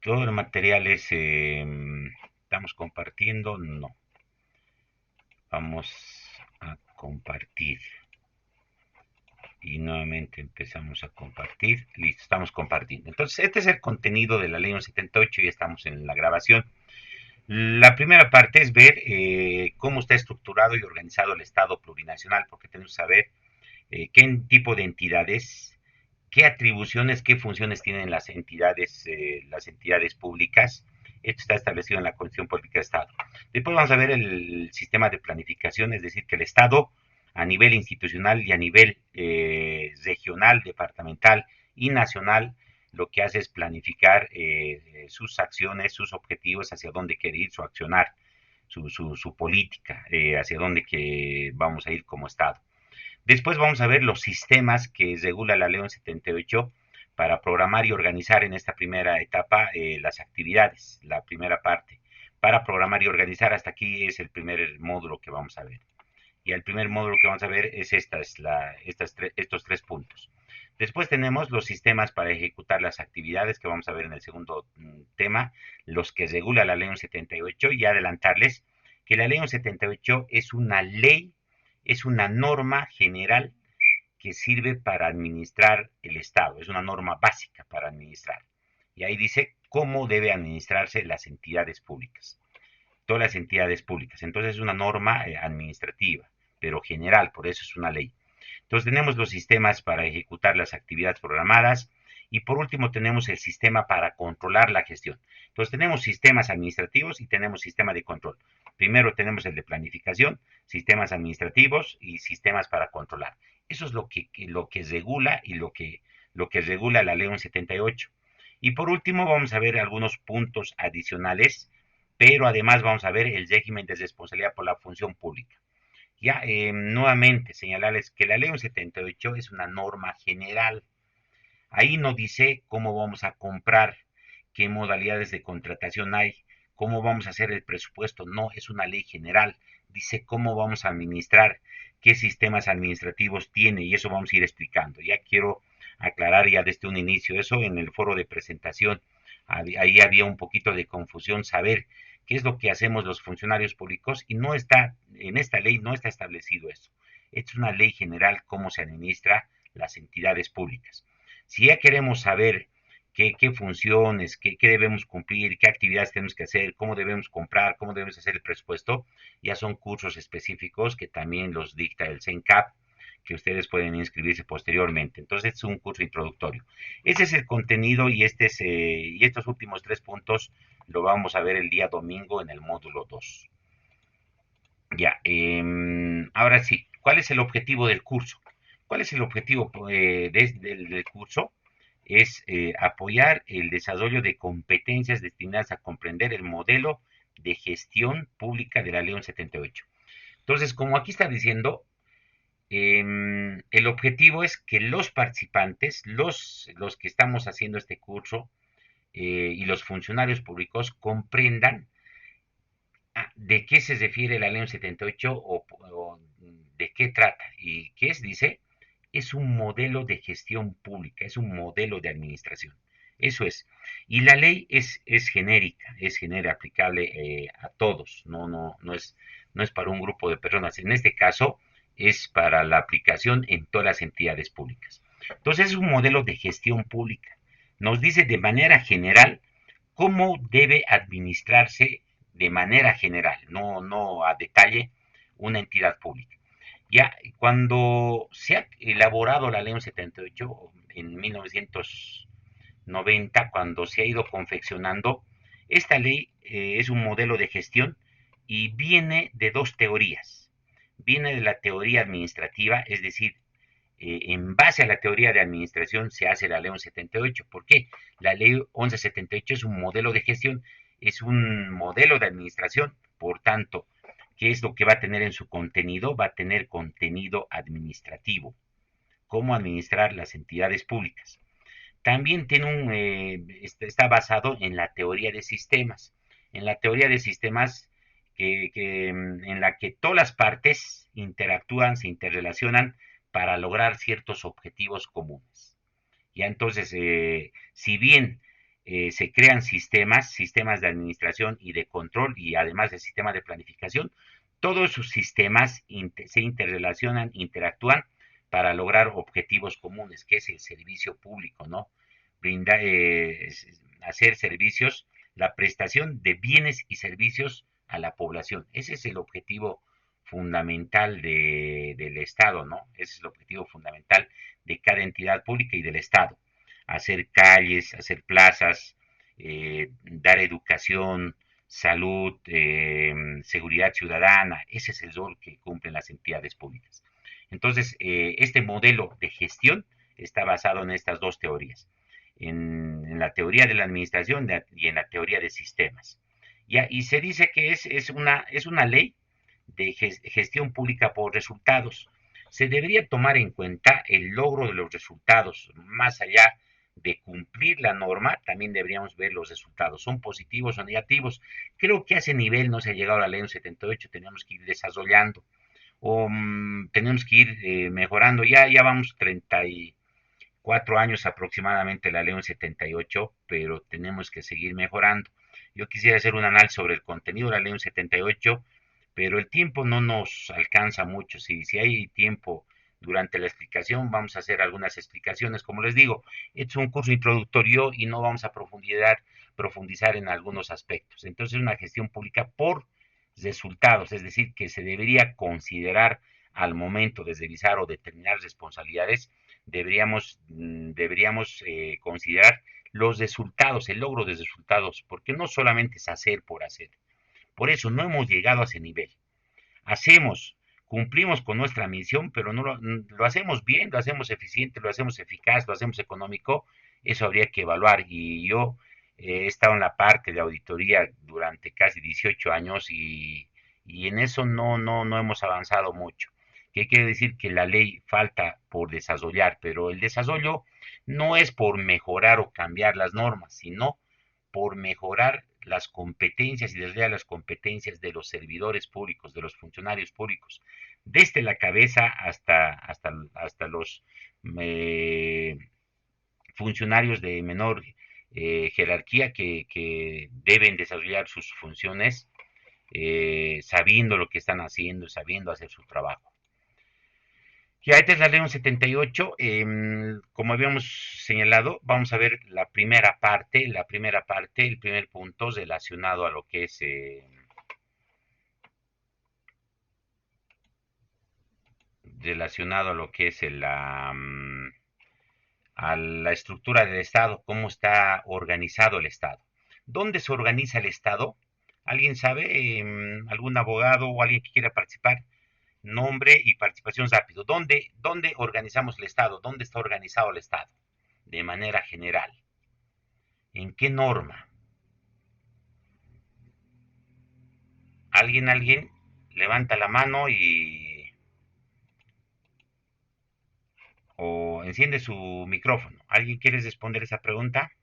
Todos los materiales estamos compartiendo, no. Vamos a compartir. Y nuevamente empezamos a compartir. Listo, estamos compartiendo. Entonces, este es el contenido de la ley 178 y estamos en la grabación. La primera parte es ver cómo está estructurado y organizado el Estado plurinacional, porque tenemos que saber qué tipo de entidades, qué atribuciones, qué funciones tienen las entidades públicas. Esto está establecido en la Constitución Política de Estado. Después vamos a ver el sistema de planificación, es decir, que el Estado a nivel institucional y a nivel regional, departamental y nacional, lo que hace es planificar sus acciones, sus objetivos, hacia dónde quiere ir, su accionar, su política, hacia dónde que vamos a ir como Estado. Después vamos a ver los sistemas que regula la Ley 78 para programar y organizar en esta primera etapa las actividades, la primera parte. Para programar y organizar, hasta aquí es el primer módulo que vamos a ver. Y el primer módulo que vamos a ver es estos tres puntos. Después tenemos los sistemas para ejecutar las actividades que vamos a ver en el segundo tema, los que regula la ley 78 y adelantarles que la ley 78 es una ley, es una norma general que sirve para administrar el Estado, es una norma básica para administrar. Y ahí dice cómo debe administrarse las entidades públicas, todas las entidades públicas. Entonces es una norma administrativa, pero general, por eso es una ley. Entonces tenemos los sistemas para ejecutar las actividades programadas y por último tenemos el sistema para controlar la gestión. Entonces tenemos sistemas administrativos y tenemos sistema de control. Primero tenemos el de planificación, sistemas administrativos y sistemas para controlar. Eso es lo que regula y lo que regula la ley 78. Y por último vamos a ver algunos puntos adicionales, pero además vamos a ver el régimen de responsabilidad por la función pública. Ya, nuevamente señalarles que la ley 78 es una norma general. Ahí no dice cómo vamos a comprar, qué modalidades de contratación hay, cómo vamos a hacer el presupuesto. No, es una ley general. Dice cómo vamos a administrar, qué sistemas administrativos tiene y eso vamos a ir explicando. Ya quiero aclarar ya desde un inicio eso en el foro de presentación. Ahí había un poquito de confusión, saber qué es lo que hacemos los funcionarios públicos y no está, en esta ley no está establecido eso. Es una ley general cómo se administra las entidades públicas. Si ya queremos saber qué funciones, qué debemos cumplir, qué actividades tenemos que hacer, cómo debemos comprar, cómo debemos hacer el presupuesto, ya son cursos específicos que también los dicta el CENCAP, que ustedes pueden inscribirse posteriormente. Entonces es un curso introductorio. Ese es el contenido y estos últimos tres puntos lo vamos a ver el día domingo en el módulo 2. Ya, ahora sí, ¿cuál es el objetivo del curso? ¿Cuál es el objetivo del curso? Es apoyar el desarrollo de competencias destinadas a comprender el modelo de gestión pública de la Ley 78. Entonces, como aquí está diciendo, el objetivo es que los participantes, los que estamos haciendo este curso y los funcionarios públicos comprendan de qué se refiere la ley 78 o de qué trata. ¿Y qué es? Dice, es un modelo de gestión pública, es un modelo de administración. Eso es. Y la ley es genérica, es genérica, aplicable a todos, no es para un grupo de personas. En este caso, es para la aplicación en todas las entidades públicas. Entonces, es un modelo de gestión pública. Nos dice de manera general cómo debe administrarse de manera general, no a detalle, una entidad pública. Ya cuando se ha elaborado la ley 78 en 1990, cuando se ha ido confeccionando, esta ley es un modelo de gestión y viene de dos teorías. Viene de la teoría administrativa, es decir, en base a la teoría de administración se hace la ley 1178. ¿Por qué? La ley 1178 es un modelo de gestión, es un modelo de administración, por tanto, ¿qué es lo que va a tener en su contenido? Va a tener contenido administrativo, cómo administrar las entidades públicas. También está basado en la teoría de sistemas, en la teoría de sistemas en la que todas las partes interactúan, se interrelacionan para lograr ciertos objetivos comunes. Ya entonces, si bien se crean sistemas de administración y de control y además del sistema de planificación. Todos esos sistemas se interrelacionan, interactúan para lograr objetivos comunes, que es el servicio público, ¿no? Brindar, hacer servicios, la prestación de bienes y servicios a la población. Ese es el objetivo fundamental del Estado, ¿no? Ese es el objetivo fundamental de cada entidad pública y del Estado. Hacer calles, hacer plazas, dar educación, salud, seguridad ciudadana. Ese es el rol que cumplen las entidades públicas. Entonces, este modelo de gestión está basado en estas dos teorías, en la teoría de la administración y en la teoría de sistemas. Ya, y se dice que es una ley de gestión pública por resultados. Se debería tomar en cuenta el logro de los resultados, más allá de cumplir la norma, también deberíamos ver los resultados, son positivos o negativos. Creo que a ese nivel no se ha llegado a la ley 78, tenemos que ir desarrollando o tenemos que ir mejorando. Ya vamos 34 años aproximadamente la ley 78, pero tenemos que seguir mejorando. Yo quisiera hacer un análisis sobre el contenido de la ley 78, pero el tiempo no nos alcanza mucho. Si hay tiempo durante la explicación, vamos a hacer algunas explicaciones. Como les digo, es un curso introductorio y no vamos a profundizar en algunos aspectos. Entonces, una gestión pública por resultados, es decir, que se debería considerar al momento de revisar o determinar responsabilidades, deberíamos considerar los resultados, el logro de resultados, porque no solamente es hacer por hacer. Por eso no hemos llegado a ese nivel. Hacemos, cumplimos con nuestra misión, pero no lo hacemos bien, lo hacemos eficiente, lo hacemos eficaz, lo hacemos económico. Eso habría que evaluar. Y yo he estado en la parte de auditoría durante casi 18 años y en eso no hemos avanzado mucho. ¿Qué quiere decir? Que la ley falta por desarrollar, pero el desarrollo no es por mejorar o cambiar las normas, sino por mejorar las competencias y desde las competencias de los servidores públicos, de los funcionarios públicos, desde la cabeza hasta los eh, funcionarios de menor jerarquía que deben desarrollar sus funciones sabiendo lo que están haciendo, sabiendo hacer su trabajo. Ya esta es la ley 78. Como habíamos señalado, vamos a ver el primer punto relacionado a lo que es a la estructura del Estado, cómo está organizado el Estado. ¿Dónde se organiza el Estado? ¿Alguien sabe? ¿Algún abogado o alguien que quiera participar? Nombre y participación rápido. ¿Dónde organizamos el Estado? ¿Dónde está organizado el Estado? De manera general. ¿En qué norma? ¿Alguien levanta la mano o enciende su micrófono? ¿Alguien quiere responder esa pregunta?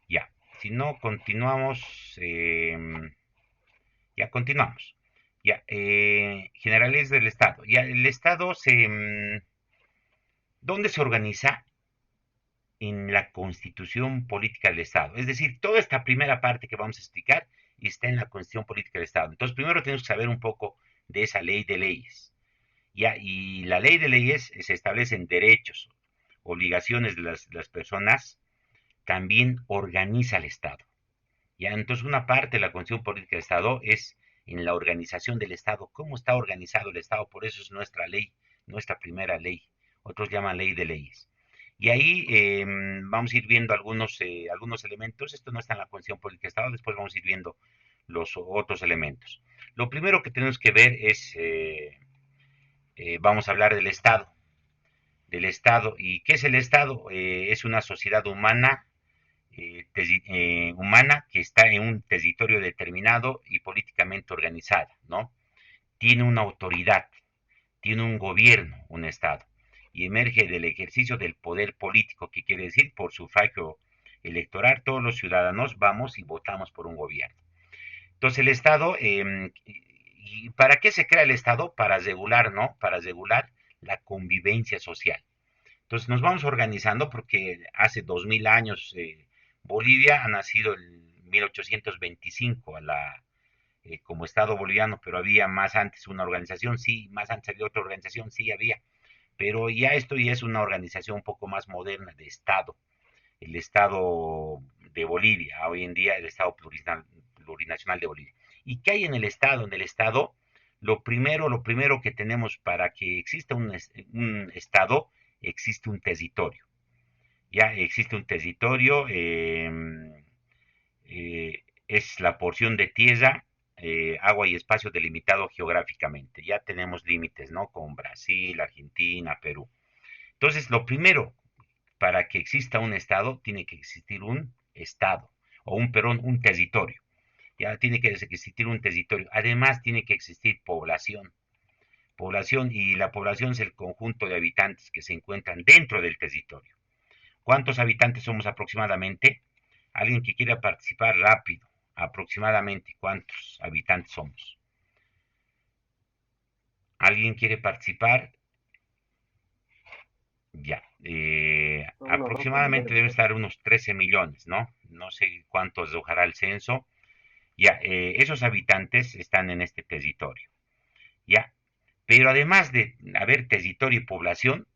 Ya. Si no, continuamos. Ya, continuamos. Ya. Generales del Estado. Ya, el Estado ¿dónde se organiza? En la constitución política del Estado. Es decir, toda esta primera parte que vamos a explicar está en la constitución política del Estado. Entonces, primero tenemos que saber un poco de esa ley de leyes. Ya, y la ley de leyes se establecen derechos, obligaciones de las personas, también organiza el Estado. Ya, entonces una parte de la constitución política del Estado es en la organización del Estado. ¿Cómo está organizado el Estado? Por eso es nuestra ley, nuestra primera ley. Otros llaman ley de leyes. Y ahí vamos a ir viendo algunos elementos. Esto no está en la Constitución Política de Estado, después vamos a ir viendo los otros elementos. Lo primero que tenemos que ver es, vamos a hablar del Estado. Del Estado. ¿Y qué es el Estado? Es una sociedad humana que está en un territorio determinado y políticamente organizada, ¿no? Tiene una autoridad, tiene un gobierno, un Estado, y emerge del ejercicio del poder político, que quiere decir por sufragio electoral, todos los ciudadanos vamos y votamos por un gobierno. Entonces el Estado, ¿y para qué se crea el Estado? Para regular, ¿no? Para regular la convivencia social. Entonces nos vamos organizando porque hace 2000 años Bolivia ha nacido en 1825 como Estado boliviano, pero había más antes una organización, sí, más antes había otra organización, sí había, pero ya esto ya es una organización un poco más moderna de Estado, el Estado de Bolivia, hoy en día el Estado plurinacional de Bolivia. ¿Y qué hay en el Estado? En el Estado, lo primero que tenemos para que exista un Estado, existe un territorio. Ya existe un territorio, es la porción de tierra, agua y espacio delimitado geográficamente. Ya tenemos límites, ¿no? Con Brasil, Argentina, Perú. Entonces, lo primero para que exista un Estado, tiene que existir un Estado, o perdón, un territorio. Ya tiene que existir un territorio. Además, tiene que existir población. Población, y la población es el conjunto de habitantes que se encuentran dentro del territorio. ¿Cuántos habitantes somos aproximadamente? Alguien que quiera participar rápido. Aproximadamente, ¿cuántos habitantes somos? ¿Alguien quiere participar? Ya. Son unos 12 Aproximadamente millones, debe creo. estar unos 13 millones, ¿no? No sé cuántos arrojará el censo. Ya, esos habitantes están en este territorio. Ya. Pero además de haber territorio y población,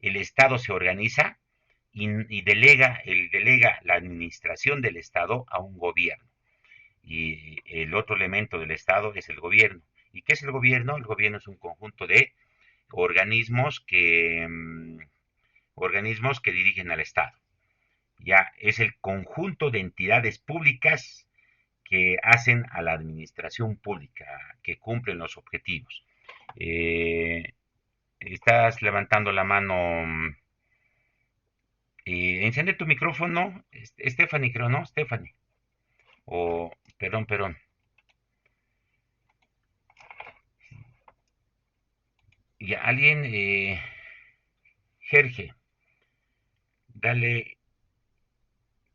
el Estado se organiza y delega la administración del Estado a un gobierno. Y el otro elemento del Estado es el gobierno. ¿Y qué es el gobierno? El gobierno es un conjunto de organismos que dirigen al Estado. Ya es el conjunto de entidades públicas que hacen a la administración pública, que cumplen los objetivos. Eh, Estás levantando la mano. Enciende tu micrófono, Stephanie, creo, ¿no? Stephanie. O, perdón, perdón. Y alguien, Jerge, dale,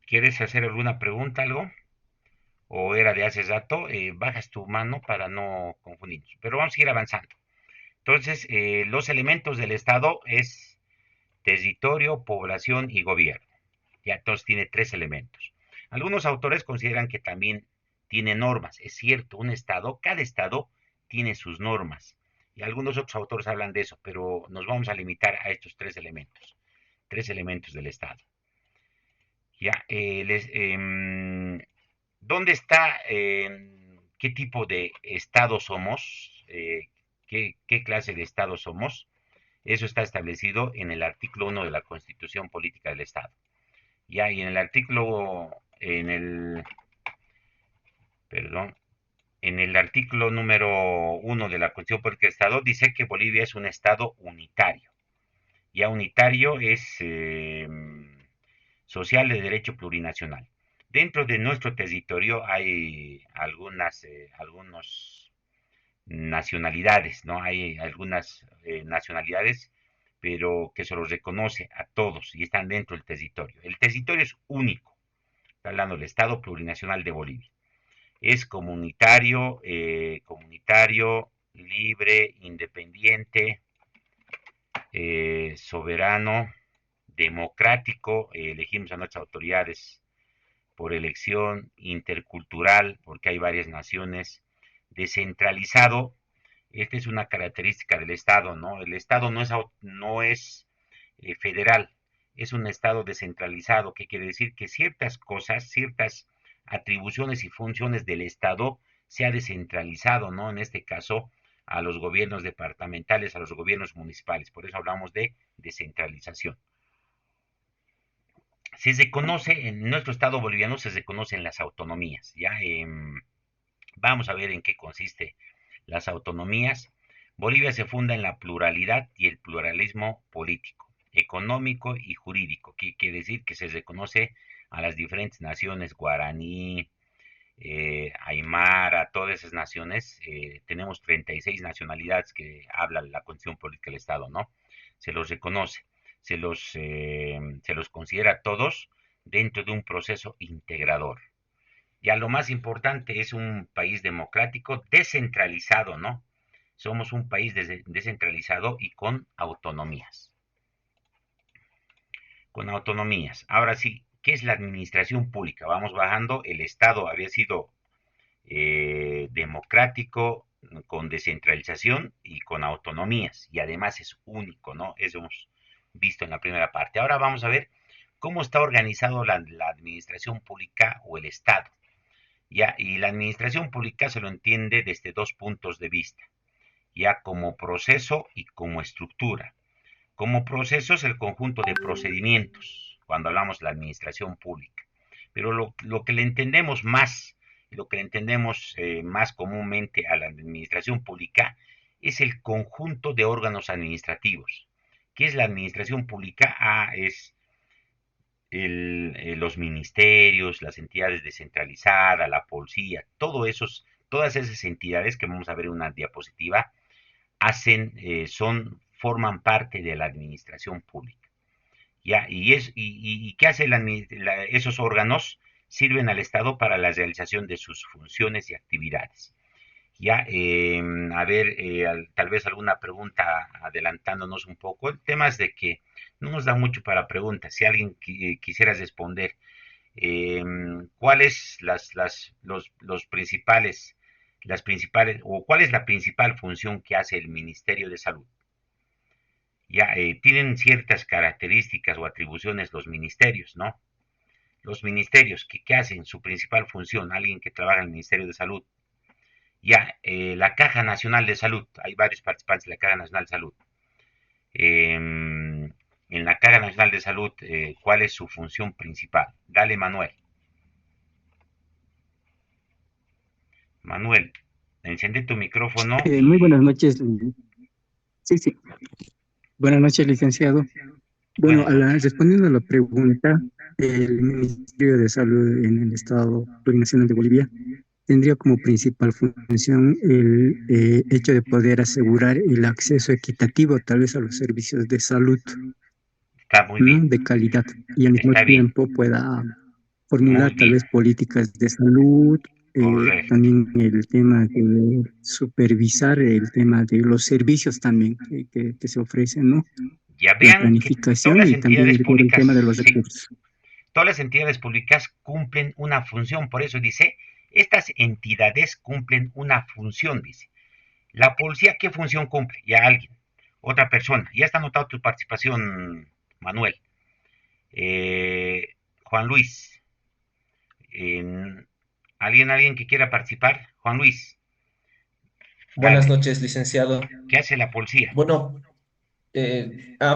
¿quieres hacer alguna pregunta, algo? ¿O era de hace rato? Bajas tu mano para no confundirnos. Pero vamos a ir avanzando. Entonces, los elementos del Estado es territorio, población y gobierno. Ya entonces tiene tres elementos. Algunos autores consideran que también tiene normas. Es cierto, cada estado tiene sus normas. Y algunos otros autores hablan de eso, pero nos vamos a limitar a estos tres elementos del estado. Ya, ¿dónde está, qué tipo de estado somos? ¿Qué clase de estado somos? Eso está establecido en el artículo 1 de la Constitución Política del Estado. Ya, y perdón, en el artículo número 1 de la Constitución Política del Estado dice que Bolivia es un Estado unitario. Ya unitario es social de derecho plurinacional. Dentro de nuestro territorio hay algunos nacionalidades, ¿no? Hay algunas nacionalidades, pero que se los reconoce a todos y están dentro del territorio. El territorio es único, está hablando del Estado plurinacional de Bolivia. Es comunitario, libre, independiente, soberano, democrático, elegimos a nuestras autoridades por elección, intercultural, porque hay varias naciones, descentralizado. Esta es una característica del Estado, ¿no? El Estado no es federal, es un Estado descentralizado, que quiere decir que ciertas cosas, ciertas atribuciones y funciones del Estado se ha descentralizado, ¿no? En este caso, a los gobiernos departamentales, a los gobiernos municipales. Por eso hablamos de descentralización. En nuestro Estado boliviano se reconocen las autonomías, ¿ya? Vamos a ver en qué consiste las autonomías. Bolivia se funda en la pluralidad y el pluralismo político, económico y jurídico, que quiere decir que se reconoce a las diferentes naciones, guaraní, aymara, todas esas naciones. Tenemos 36 nacionalidades que hablan la constitución política del Estado, ¿no? Se los reconoce, se los considera a todos dentro de un proceso integrador. Ya lo más importante, es un país democrático descentralizado, ¿no? Somos un país descentralizado y con autonomías. con autonomías. Ahora sí, ¿qué es la administración pública? Vamos bajando, el Estado había sido democrático, con descentralización y con autonomías, y además es único, ¿no? Eso hemos visto en la primera parte. Ahora vamos a ver cómo está organizado la administración pública o el Estado. Ya, y la administración pública se lo entiende desde dos puntos de vista, ya como proceso y como estructura. Como proceso es el conjunto de procedimientos, cuando hablamos de la administración pública. Pero lo que le entendemos más, lo que le entendemos más comúnmente a la administración pública es el conjunto de órganos administrativos. ¿Qué es la administración pública? Es los ministerios, las entidades descentralizadas, la policía, todas esas entidades que vamos a ver en una diapositiva, forman parte de la administración pública. ¿Ya? ¿Y qué hacen esos órganos? Sirven al Estado para la realización de sus funciones y actividades. Ya, a ver, tal vez alguna pregunta adelantándonos un poco. El tema es de que no nos da mucho para preguntas. Si alguien quisiera responder, ¿cuáles las principales, o cuál es la principal función que hace el Ministerio de Salud? Ya, tienen ciertas características o atribuciones los ministerios, ¿no? Los ministerios, ¿qué hacen? Su principal función, alguien que trabaja en el Ministerio de Salud. Ya, la Caja Nacional de Salud, hay varios participantes de la Caja Nacional de Salud. En la Caja Nacional de Salud, ¿cuál es su función principal? Dale, Manuel. Manuel, enciende tu micrófono Muy y... buenas noches. Sí, sí. Buenas noches, licenciado. Bueno, Buenas noches. respondiendo a la pregunta, el Ministerio de Salud en el Estado Plurinacional de Bolivia tendría como principal función el hecho de poder asegurar el acceso equitativo tal vez a los servicios de salud, Está muy bien. ¿no? De calidad y al mismo Está bien. tiempo pueda Muy formular tal bien. vez políticas de salud, Correcto. también el tema de supervisar el tema de los servicios también que se ofrecen, ¿no? Ya La vean que todas planificación las y también entidades el públicas, tema de los sí, recursos. todas las entidades públicas cumplen una función, por eso dice, estas entidades cumplen una función, dice. La policía, ¿qué función cumple? Ya alguien, otra persona. Ya está anotado tu participación, Manuel. Juan Luis, eh, ¿alguien que quiera participar? Juan Luis, Buenas dale. noches, licenciado. ¿Qué hace la policía? Bueno,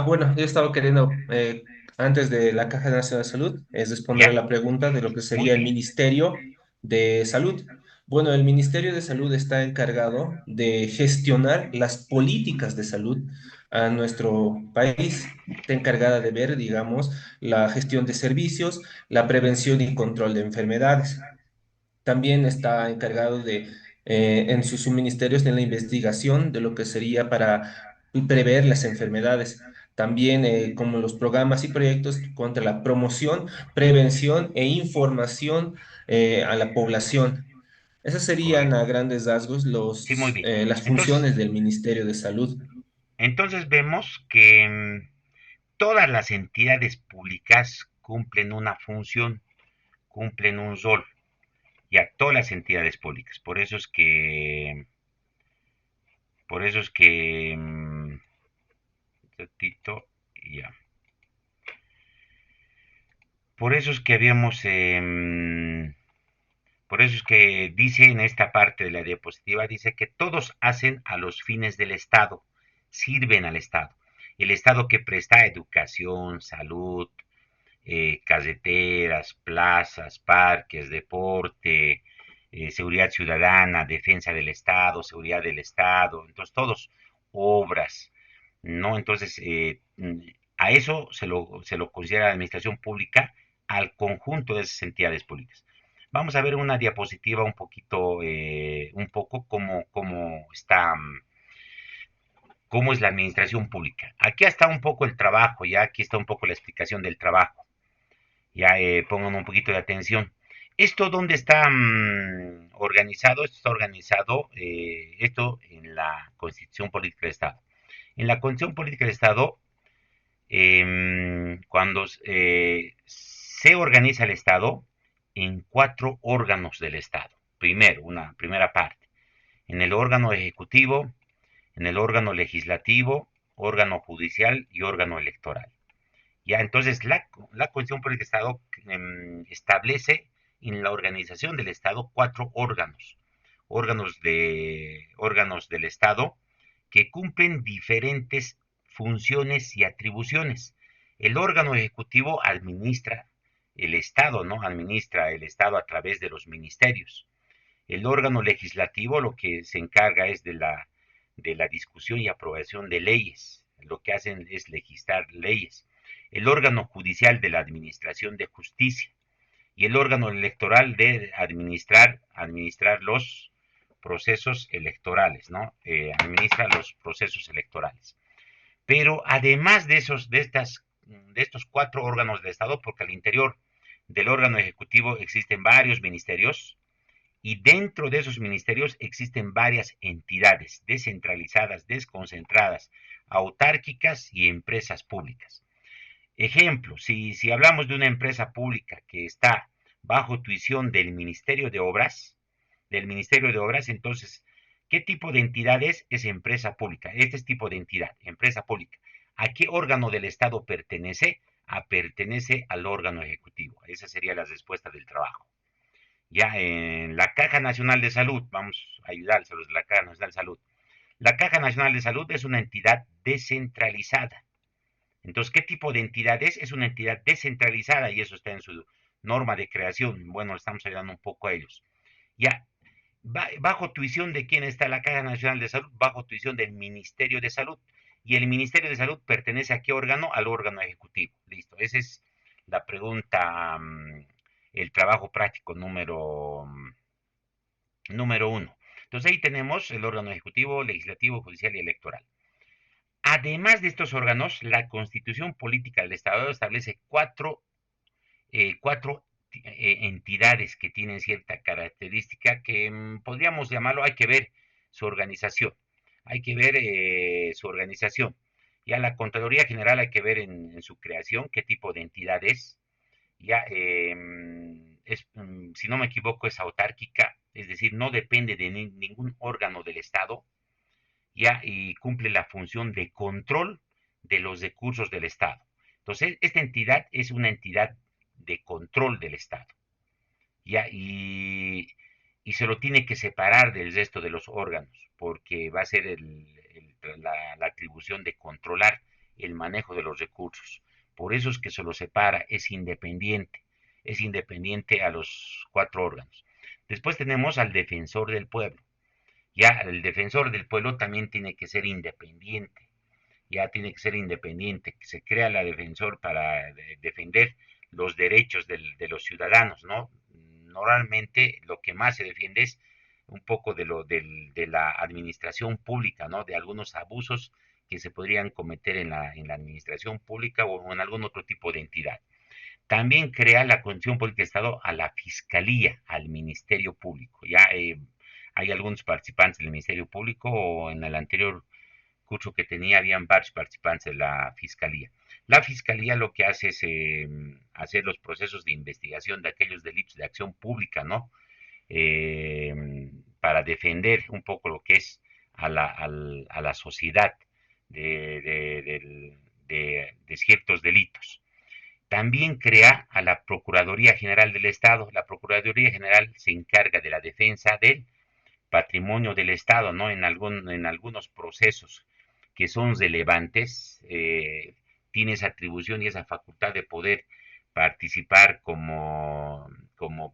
bueno, yo estaba queriendo, antes de la Caja Nacional de Salud, es responder a ¿Ya? la pregunta de lo que Muy sería el bien. Ministerio de Salud. Bueno, el Ministerio de Salud está encargado de gestionar las políticas de salud a nuestro país. Está encargada de ver, digamos, la gestión de servicios, la prevención y control de enfermedades. También está encargado de, en sus subministerios, de la investigación de lo que sería para prever las enfermedades. También como los programas y proyectos contra la promoción, prevención e información a la población. Esas serían a Correcto. grandes rasgos Sí, muy bien. las Entonces, funciones del Ministerio de Salud. entonces vemos que todas las entidades públicas cumplen una función, cumplen un rol, ya todas las entidades públicas. Por eso es que, ratito, ya. Por eso es que por eso es que dice en esta parte de la diapositiva, dice que todos hacen a los fines del Estado, sirven al Estado. El Estado que presta educación, salud, carreteras, plazas, parques, deporte, seguridad ciudadana, defensa del Estado, seguridad del Estado, entonces todos obras, ¿no? Entonces, a eso se lo considera la administración pública al conjunto de esas entidades públicas. Vamos a ver una diapositiva un poco cómo está, cómo es la administración pública. Aquí está un poco el trabajo, ya aquí está un poco la explicación del trabajo. Ya pongan un poquito de atención. ¿Esto dónde está organizado? Esto está organizado, esto en la Constitución Política del Estado. En la Constitución Política del Estado Cuando se organiza el Estado en 4 órganos del Estado. Primero, una primera parte. En el órgano ejecutivo, en el órgano legislativo, órgano judicial y órgano electoral. Ya, entonces la Constitución Política del Estado establece en la organización del Estado 4 órganos. Órganos del Estado que cumplen diferentes funciones y atribuciones. El órgano ejecutivo administra el Estado, ¿no? Administra el Estado a través de los ministerios. El órgano legislativo lo que se encarga es de la discusión y aprobación de leyes. Lo que hacen es legislar leyes. El órgano judicial de la administración de justicia y el órgano electoral de administrar los procesos electorales, ¿no? Administra los procesos electorales. Pero además de estos 4 órganos de Estado, porque al interior del órgano ejecutivo existen varios ministerios, y dentro de esos ministerios existen varias entidades descentralizadas, desconcentradas, autárquicas y empresas públicas. Ejemplo, si hablamos de una empresa pública que está bajo tuición del Ministerio de Obras, entonces, ¿qué tipo de entidad es? Es empresa pública. Este es tipo de entidad, empresa pública. ¿A qué órgano del Estado pertenece? Pertenece al órgano ejecutivo. Esa sería la respuesta del trabajo. Ya en la Caja Nacional de Salud, vamos a ayudarles a los de la Caja Nacional de Salud. La Caja Nacional de Salud es una entidad descentralizada. Entonces, ¿qué tipo de entidad es? Es una entidad descentralizada y eso está en su norma de creación. Bueno, estamos ayudando un poco a ellos. Ya, bajo tuición de quién está la Caja Nacional de Salud, bajo tuición del Ministerio de Salud. Y el Ministerio de Salud pertenece a qué órgano? Al órgano ejecutivo. Listo. Esa es la pregunta, el trabajo práctico número 1. Entonces ahí tenemos el órgano ejecutivo, legislativo, judicial y electoral. Además de estos órganos, la Constitución Política del Estado establece cuatro entidades que tienen cierta característica que podríamos llamarlo, hay que ver su organización, hay que ver su organización. Ya la Contraloría General hay que ver en su creación qué tipo de entidad es. Ya, si no me equivoco, es autárquica, es decir, no depende de ningún órgano del Estado, ya, y cumple la función de control de los recursos del Estado. Entonces, esta entidad es una entidad de control del Estado, ya, y se lo tiene que separar del resto de los órganos, porque va a ser la atribución de controlar el manejo de los recursos. Por eso es que se lo separa, es independiente a los 4 órganos. Después tenemos al defensor del pueblo. Ya el defensor del pueblo también tiene que ser independiente, ya tiene que ser independiente, se crea la defensor para defender los derechos de los ciudadanos, ¿no? Normalmente lo que más se defiende es un poco de la administración pública, ¿no? De algunos abusos que se podrían cometer en la administración pública o en algún otro tipo de entidad. También crea la Constitución Política de Estado a la Fiscalía, al Ministerio Público. Ya hay algunos participantes del Ministerio Público o en el anterior curso que tenía habían varios participantes de la Fiscalía. La Fiscalía lo que hace es hacer los procesos de investigación de aquellos delitos de acción pública, ¿no? Para defender un poco lo que es a la sociedad de ciertos delitos. También crea a la Procuraduría General del Estado. La Procuraduría General se encarga de la defensa del patrimonio del Estado, ¿no? En algunos procesos que son relevantes, tiene esa atribución y esa facultad de poder participar como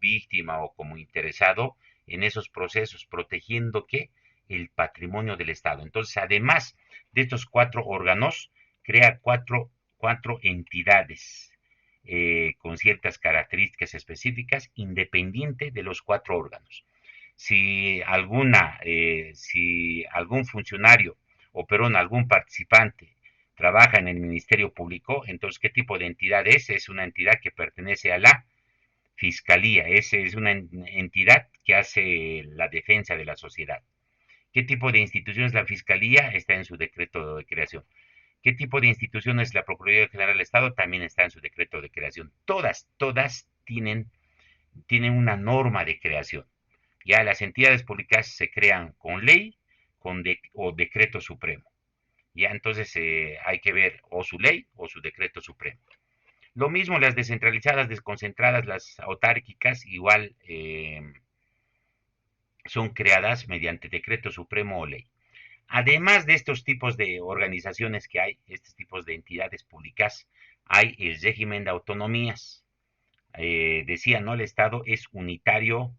víctima o como interesado en esos procesos, protegiendo que el patrimonio del Estado. Entonces, además de estos 4 órganos, crea cuatro entidades con ciertas características específicas, independiente de los 4 órganos. Si algún funcionario o perdón, algún participante trabaja en el Ministerio Público, entonces, ¿qué tipo de entidad es? Es una entidad que pertenece a la Fiscalía, es una entidad que hace la defensa de la sociedad. ¿Qué tipo de institución es la Fiscalía? Está en su decreto de creación. ¿Qué tipo de institución es la Procuraduría General del Estado? También está en su decreto de creación. Todas tienen una norma de creación. Ya las entidades públicas se crean con ley o decreto supremo. Ya entonces hay que ver o su ley o su decreto supremo. Lo mismo las descentralizadas, desconcentradas, las autárquicas, igual son creadas mediante decreto supremo o ley. Además de estos tipos de organizaciones que hay, estos tipos de entidades públicas, hay el régimen de autonomías. Decía, ¿no? El Estado es unitario,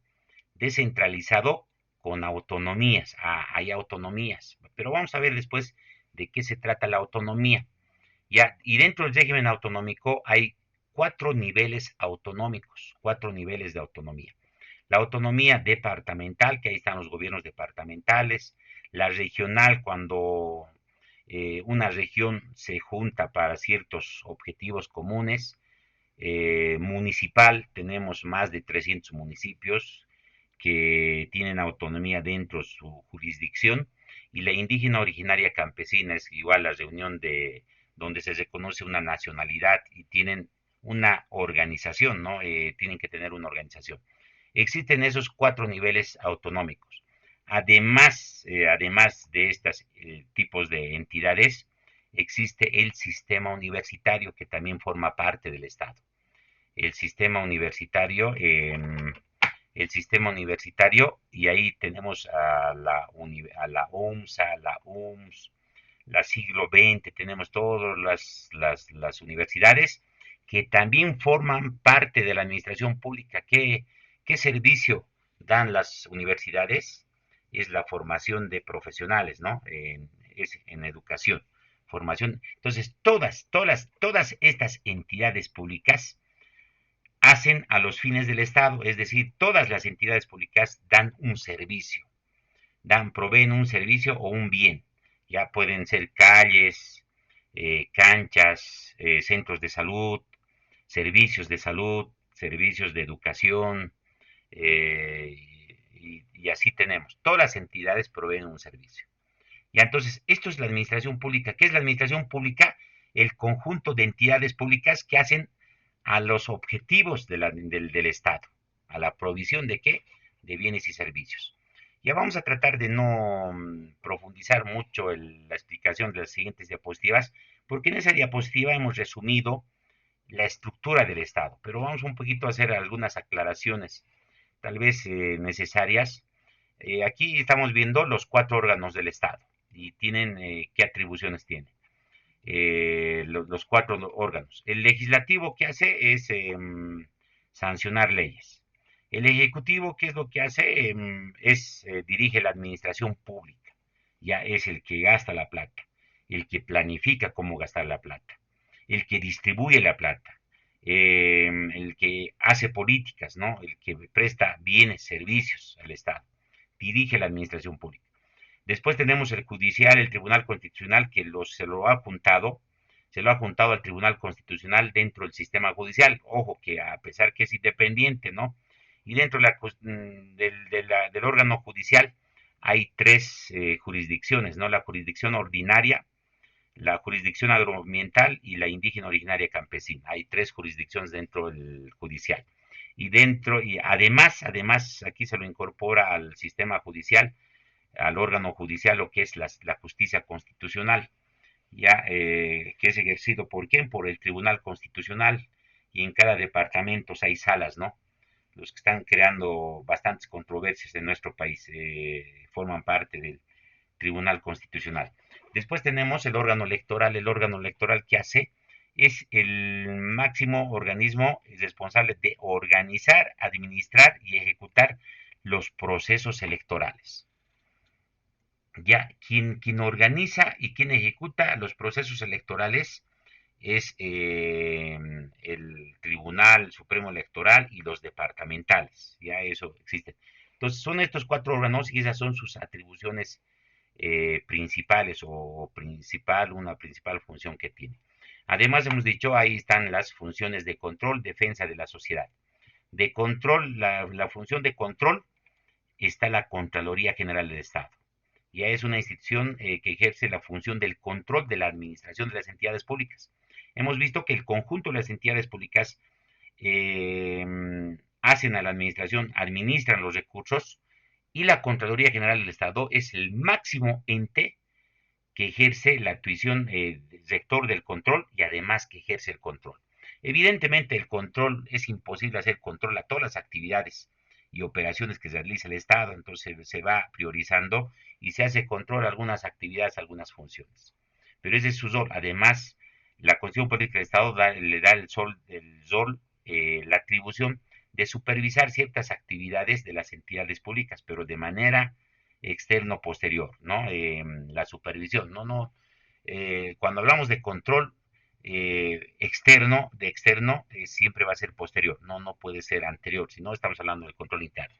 descentralizado, con autonomías. Hay autonomías. Pero vamos a ver después de qué se trata la autonomía. Ya, y dentro del régimen autonómico hay 4 niveles autonómicos, 4 niveles de autonomía. La autonomía departamental, que ahí están los gobiernos departamentales, la regional, cuando una región se junta para ciertos objetivos comunes, municipal, tenemos más de 300 municipios que tienen autonomía dentro de su jurisdicción, y la indígena originaria campesina es igual la reunión de donde se reconoce una nacionalidad y tienen una organización, ¿no? Tienen que tener una organización. Existen esos 4 niveles autonómicos. Además de estos tipos de entidades, existe el sistema universitario que también forma parte del Estado. El sistema universitario, y ahí tenemos a la UMSA, la UMS, la siglo XX, tenemos todas las universidades que también forman parte de la administración pública. ¿Qué servicio dan las universidades? Es la formación de profesionales, ¿no? Es en educación, formación. Entonces, todas estas entidades públicas hacen a los fines del Estado, es decir, todas las entidades públicas dan un servicio, proveen un servicio o un bien. Ya pueden ser calles, canchas, centros de salud, servicios de educación, eh, y así tenemos. Todas las entidades proveen un servicio. Ya entonces, esto es la administración pública. ¿Qué es la administración pública? El conjunto de entidades públicas que hacen a los objetivos del Estado, a la provisión de qué, de bienes y servicios. Ya vamos a tratar de no profundizar mucho en la explicación de las siguientes diapositivas, porque en esa diapositiva hemos resumido la estructura del Estado, pero vamos un poquito a hacer algunas aclaraciones, tal vez necesarias. Aquí estamos viendo los 4 órganos del Estado y tienen qué atribuciones tienen. Los 4 órganos. El legislativo, ¿qué hace? Es sancionar leyes. El ejecutivo, ¿qué es lo que hace? Dirige la administración pública. Ya es el que gasta la plata, el que planifica cómo gastar la plata, el que distribuye la plata, el que hace políticas, ¿no? El que presta bienes, servicios al Estado, dirige la administración pública. Después tenemos el judicial, el Tribunal Constitucional, que se lo ha juntado al Tribunal Constitucional dentro del sistema judicial. Ojo, que a pesar que es independiente, ¿no? Y dentro del órgano judicial hay 3 jurisdicciones, ¿no? La jurisdicción ordinaria, la jurisdicción agroambiental y la indígena originaria campesina. Hay 3 jurisdicciones dentro del judicial. Y además, aquí se lo incorpora al sistema judicial, al órgano judicial, lo que es la justicia constitucional, ya que es ejercido por quién, por el Tribunal Constitucional, y en cada departamento hay salas, ¿no? Los que están creando bastantes controversias en nuestro país forman parte del Tribunal Constitucional. Después tenemos el órgano electoral que hace es el máximo organismo responsable de organizar, administrar y ejecutar los procesos electorales. Ya quien organiza y quien ejecuta los procesos electorales es el Tribunal Supremo Electoral y los departamentales. Ya eso existe. Entonces son estos 4 órganos y esas son sus atribuciones principales una principal función que tiene. Además, hemos dicho, ahí están las funciones de control, defensa de la sociedad. De control, la función de control está la Contraloría General del Estado. Ya es una institución que ejerce la función del control de la administración de las entidades públicas. Hemos visto que el conjunto de las entidades públicas eh, hacen a la administración, administran los recursos, y la Contraloría General del Estado es el máximo ente que ejerce la actuación rector del control y además que ejerce el control. Evidentemente el control, es imposible hacer control a todas las actividades y operaciones que realiza el Estado, entonces se va priorizando y se hace control a algunas actividades, a algunas funciones. Pero ese es su rol. Además, la Constitución Política del Estado le da la atribución de supervisar ciertas actividades de las entidades públicas, pero de manera externo posterior, ¿no? La supervisión, cuando hablamos de control externo, siempre va a ser posterior, no puede ser anterior, si no estamos hablando de control interno.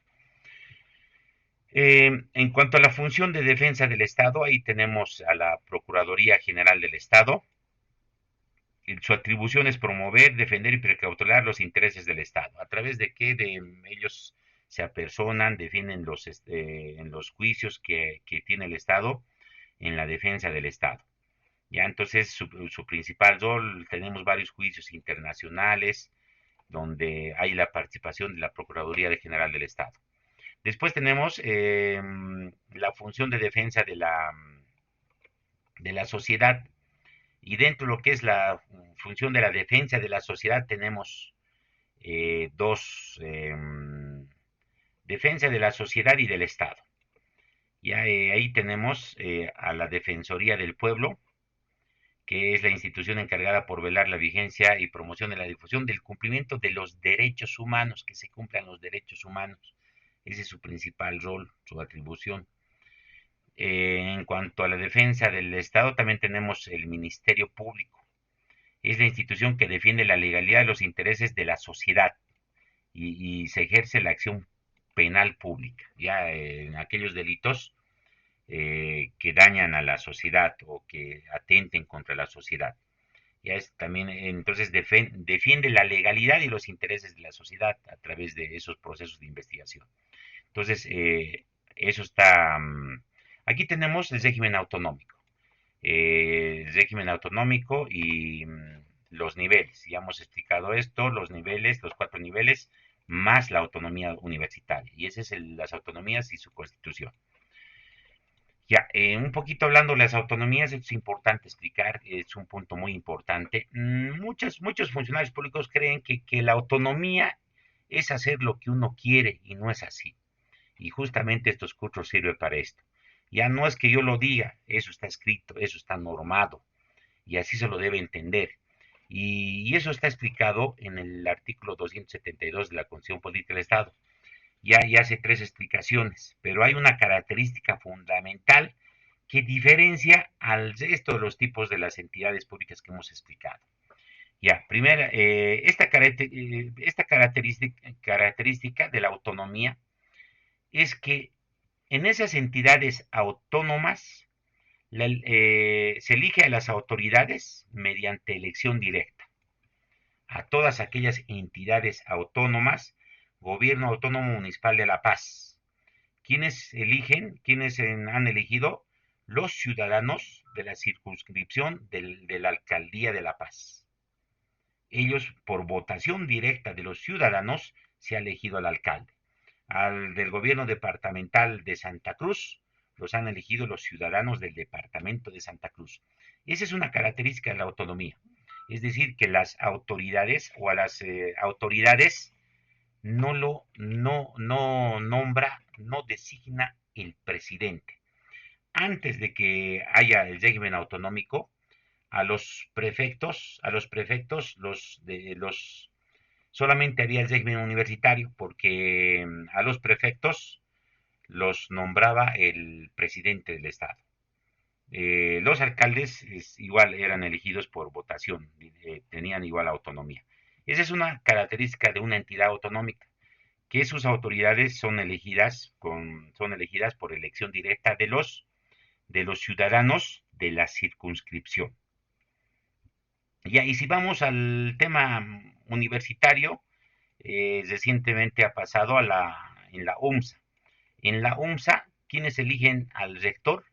En cuanto a la función de defensa del Estado, ahí tenemos a la Procuraduría General del Estado. Su atribución es promover, defender y precautelar los intereses del Estado. ¿A través de qué? De ellos se apersonan, defienden en los juicios que tiene el Estado en la defensa del Estado. Ya, entonces su principal rol, tenemos varios juicios internacionales donde hay la participación de la Procuraduría General del Estado. Después tenemos la función de defensa de la sociedad, y dentro de lo que es la función de la defensa de la sociedad tenemos dos, defensa de la sociedad y del Estado. Ya ahí tenemos a la Defensoría del Pueblo, que es la institución encargada por velar la vigencia y promoción de la difusión del cumplimiento de los derechos humanos, que se cumplan los derechos humanos. Ese es su principal rol, su atribución. En cuanto a la defensa del Estado, también tenemos el Ministerio Público. Es la institución que defiende la legalidad de los intereses de la sociedad y se ejerce la acción penal pública. Ya en aquellos delitos que dañan a la sociedad o que atenten contra la sociedad. Ya es también, entonces, defiende la legalidad y los intereses de la sociedad a través de esos procesos de investigación. Entonces, eso está. Aquí tenemos el régimen autonómico. El régimen autonómico y los niveles. Ya hemos explicado esto, los niveles, los 4 niveles, más la autonomía universitaria. Y esas son las autonomías y su constitución. Ya, un poquito hablando de las autonomías, es importante explicar, es un punto muy importante. Muchos funcionarios públicos creen que la autonomía es hacer lo que uno quiere y no es así. Y justamente estos cursos sirven para esto. Ya no es que yo lo diga, eso está escrito, eso está normado y así se lo debe entender. Y eso está explicado en el artículo 272 de la Constitución Política del Estado. Ya hace 3 explicaciones, pero hay una característica fundamental que diferencia al resto de los tipos de las entidades públicas que hemos explicado. Ya, primera, esta característica de la autonomía es que en esas entidades autónomas se elige a las autoridades mediante elección directa. A todas aquellas entidades autónomas, Gobierno Autónomo Municipal de La Paz. ¿Quiénes eligen? ¿Quiénes han elegido? Los ciudadanos de la circunscripción de la Alcaldía de La Paz. Ellos, por votación directa de los ciudadanos, se ha elegido al alcalde. Al del gobierno departamental de Santa Cruz, los han elegido los ciudadanos del departamento de Santa Cruz. Esa es una característica de la autonomía. Es decir, que las autoridades o a las autoridades no nombra, no designa el presidente. Antes de que haya el régimen autonómico, a los prefectos solamente había el régimen universitario, porque a los prefectos los nombraba el presidente del Estado. Los alcaldes igual eran elegidos por votación, tenían igual autonomía. Esa es una característica de una entidad autonómica, que sus autoridades son elegidas por elección directa de los ciudadanos de la circunscripción. Ya, y si vamos al tema universitario, recientemente ha pasado en la UMSA. En la UMSA, ¿quiénes eligen al rector?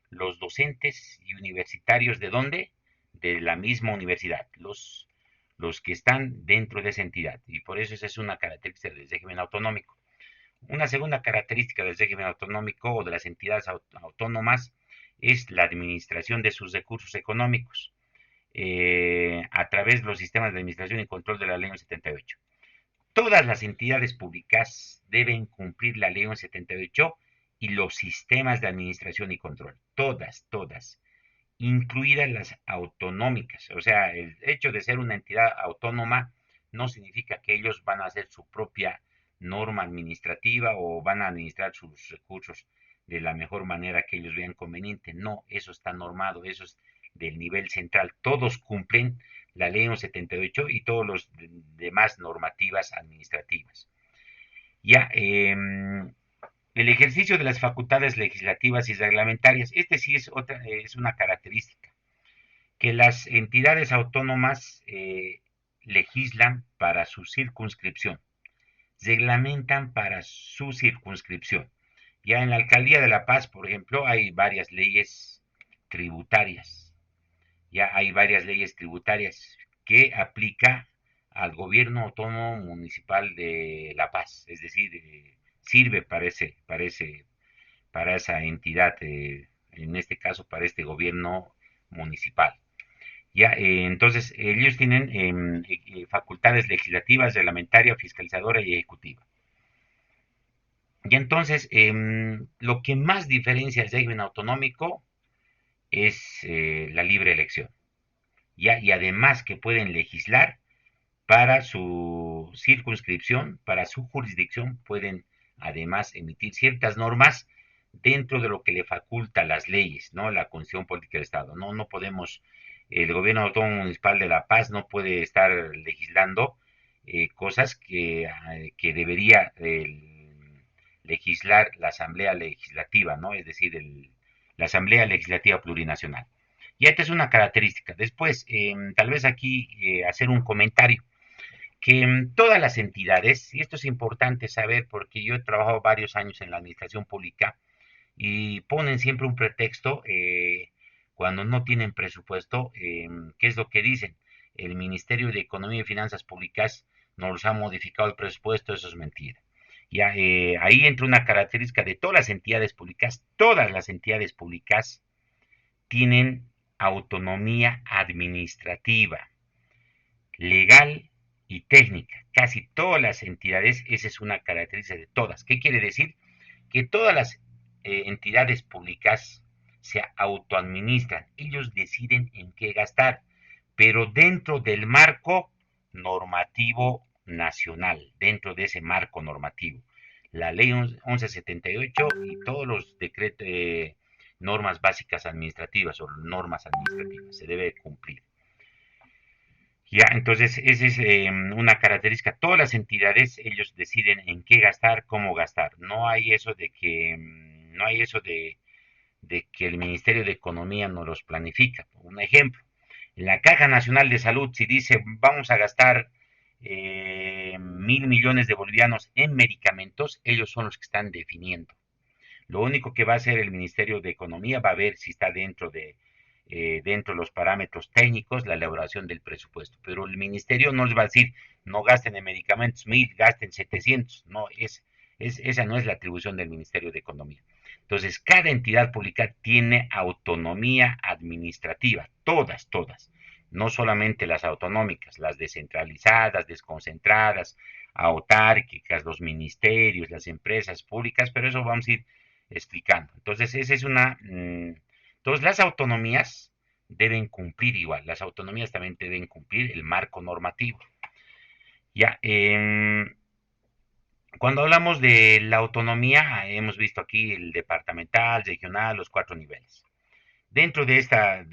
Los docentes y universitarios, ¿de dónde? De la misma universidad, los que están dentro de esa entidad. Y por eso esa es una característica del régimen autonómico. Una segunda característica del régimen autonómico o de las entidades autónomas es la administración de sus recursos económicos a través de los sistemas de administración y control de la Ley 78. Todas las entidades públicas deben cumplir la Ley 78 y los sistemas de administración y control. Todas, todas, incluidas las autonómicas. O sea, el hecho de ser una entidad autónoma no significa que ellos van a hacer su propia norma administrativa o van a administrar sus recursos de la mejor manera que ellos vean conveniente. No, eso está normado, eso es del nivel central. Todos cumplen la ley 78 y todos los demás normativas administrativas. Ya, el ejercicio de las facultades legislativas y reglamentarias, este sí es una característica, que las entidades autónomas legislan para su circunscripción, reglamentan para su circunscripción. Ya en la Alcaldía de La Paz, por ejemplo, hay varias leyes tributarias, que aplica al gobierno autónomo municipal de La Paz, es decir, sirve para esa entidad, en este caso para este gobierno municipal. Ya, entonces ellos tienen facultades legislativas, reglamentaria, fiscalizadora y ejecutiva. Y entonces lo que más diferencia el régimen autonómico es la libre elección. Ya, y además que pueden legislar para su circunscripción, para su jurisdicción, pueden además emitir ciertas normas dentro de lo que le faculta las leyes, ¿no? La Constitución Política del Estado. No podemos, el gobierno autónomo municipal de La Paz no puede estar legislando cosas que debería legislar la Asamblea Legislativa, ¿no? Es decir, la Asamblea Legislativa Plurinacional. Y esta es una característica. Después, tal vez aquí hacer un comentario que todas las entidades, y esto es importante saber porque yo he trabajado varios años en la administración pública y ponen siempre un pretexto cuando no tienen presupuesto, ¿qué es lo que dicen? El Ministerio de Economía y Finanzas Públicas nos ha modificado el presupuesto, eso es mentira. Ya, ahí entra una característica de todas las entidades públicas tienen autonomía administrativa, legal y técnica. Casi todas las entidades, esa es una característica de todas. ¿Qué quiere decir? Que todas las entidades públicas se autoadministran. Ellos deciden en qué gastar, pero dentro del marco normativo nacional, dentro de ese marco normativo. La ley 1178 y todos los decretos, normas básicas administrativas o normas administrativas se debe cumplir. Ya, entonces esa es una característica. Todas las entidades, ellos deciden en qué gastar, cómo gastar. No hay eso de que el Ministerio de Economía no los planifica. Un ejemplo, en la Caja Nacional de Salud, si dice vamos a gastar 1.000 millones de bolivianos en medicamentos, ellos son los que están definiendo. Lo único que va a hacer el Ministerio de Economía va a ver si está dentro de los parámetros técnicos la elaboración del presupuesto. Pero el Ministerio no les va a decir, no gasten en medicamentos 1.000, gasten 700. No, esa no es la atribución del Ministerio de Economía. Entonces, cada entidad pública tiene autonomía administrativa, todas, todas. No solamente las autonómicas, las descentralizadas, desconcentradas, autárquicas, los ministerios, las empresas públicas, pero eso vamos a ir explicando. Entonces, esa es entonces, las autonomías deben cumplir igual, las autonomías también deben cumplir el marco normativo. Ya, cuando hablamos de la autonomía, hemos visto aquí el departamental, regional, los 4 niveles. Dentro de esta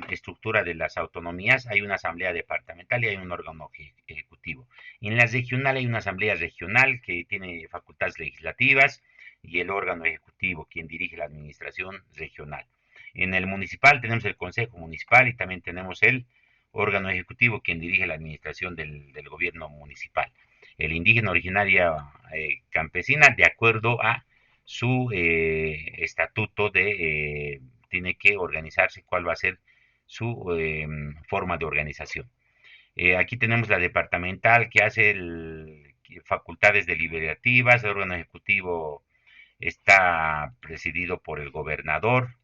estructura de las autonomías hay una asamblea departamental y hay un órgano ejecutivo. En la regional hay una asamblea regional que tiene facultades legislativas y el órgano ejecutivo, quien dirige la administración regional. En el municipal tenemos el consejo municipal y también tenemos el órgano ejecutivo, quien dirige la administración del gobierno municipal. El indígena originaria campesina, de acuerdo a su estatuto tiene que organizarse, cuál va a ser su forma de organización. Aquí tenemos la departamental que hace facultades deliberativas, el órgano ejecutivo está presidido por el gobernador,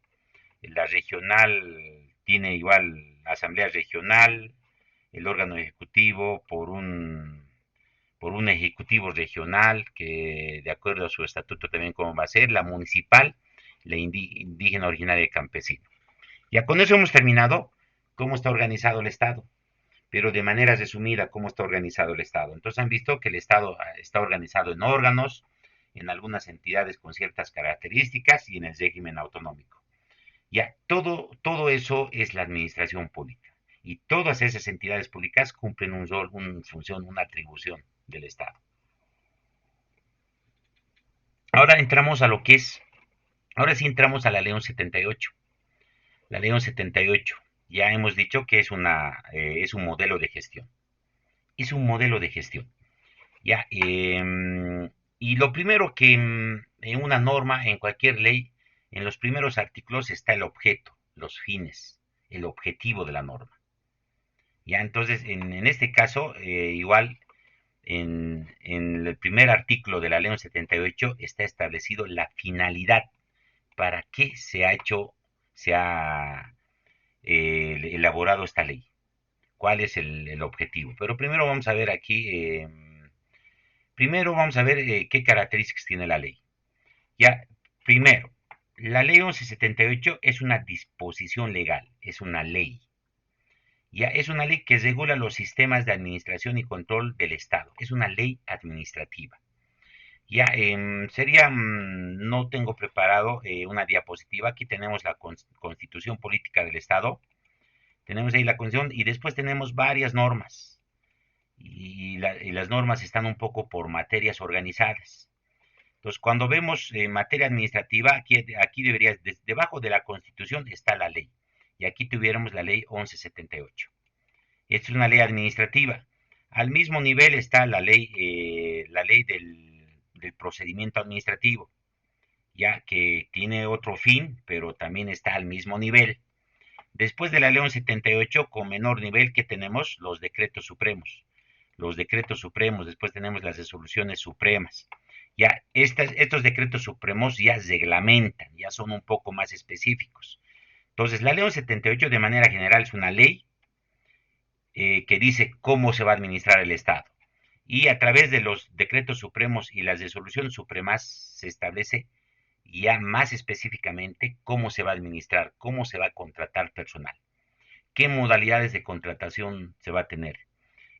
la regional tiene igual asamblea regional, el órgano ejecutivo por un ejecutivo regional que de acuerdo a su estatuto también cómo va a ser, la municipal, la indígena originaria y campesina. Ya con eso hemos terminado cómo está organizado el Estado, pero de manera resumida cómo está organizado el Estado. Entonces han visto que el Estado está organizado en órganos, en algunas entidades con ciertas características y en el régimen autonómico. Ya, todo eso es la administración pública. Y todas esas entidades públicas cumplen un rol, una función, una atribución del Estado. Ahora entramos a lo que es, ahora sí entramos a la Ley 78. La Ley 78, ya hemos dicho que es un modelo de gestión. Es un modelo de gestión. Ya, y lo primero que en una norma, en cualquier ley, en los primeros artículos está el objeto, los fines, el objetivo de la norma. Ya, entonces, en este caso, igual, en el primer artículo de la Ley 78 está establecido la finalidad para qué se ha elaborado esta ley, cuál es el objetivo. Pero primero vamos a ver aquí, primero vamos a ver qué características tiene la ley. Ya, primero, la ley 1178 es una disposición legal, es una ley. Ya es una ley que regula los sistemas de administración y control del Estado. Es una ley administrativa. Ya sería, no tengo preparado una diapositiva. Aquí tenemos la Constitución Política del Estado. Tenemos ahí la Constitución y después tenemos varias normas. Y las normas están un poco por materias organizadas. Entonces, cuando vemos materia administrativa, aquí debería, debajo de la Constitución está la ley. Y aquí tuviéramos la ley 1178. Esta es una ley administrativa. Al mismo nivel está la ley del procedimiento administrativo, ya que tiene otro fin, pero también está al mismo nivel. Después de la ley 78, con menor nivel, que tenemos los decretos supremos. Los decretos supremos, después tenemos las resoluciones supremas. Ya estos decretos supremos ya reglamentan, ya son un poco más específicos. Entonces, la ley 78 de manera general es una ley que dice cómo se va a administrar el Estado. Y a través de los decretos supremos y las resoluciones supremas se establece ya más específicamente cómo se va a administrar, cómo se va a contratar personal, qué modalidades de contratación se va a tener,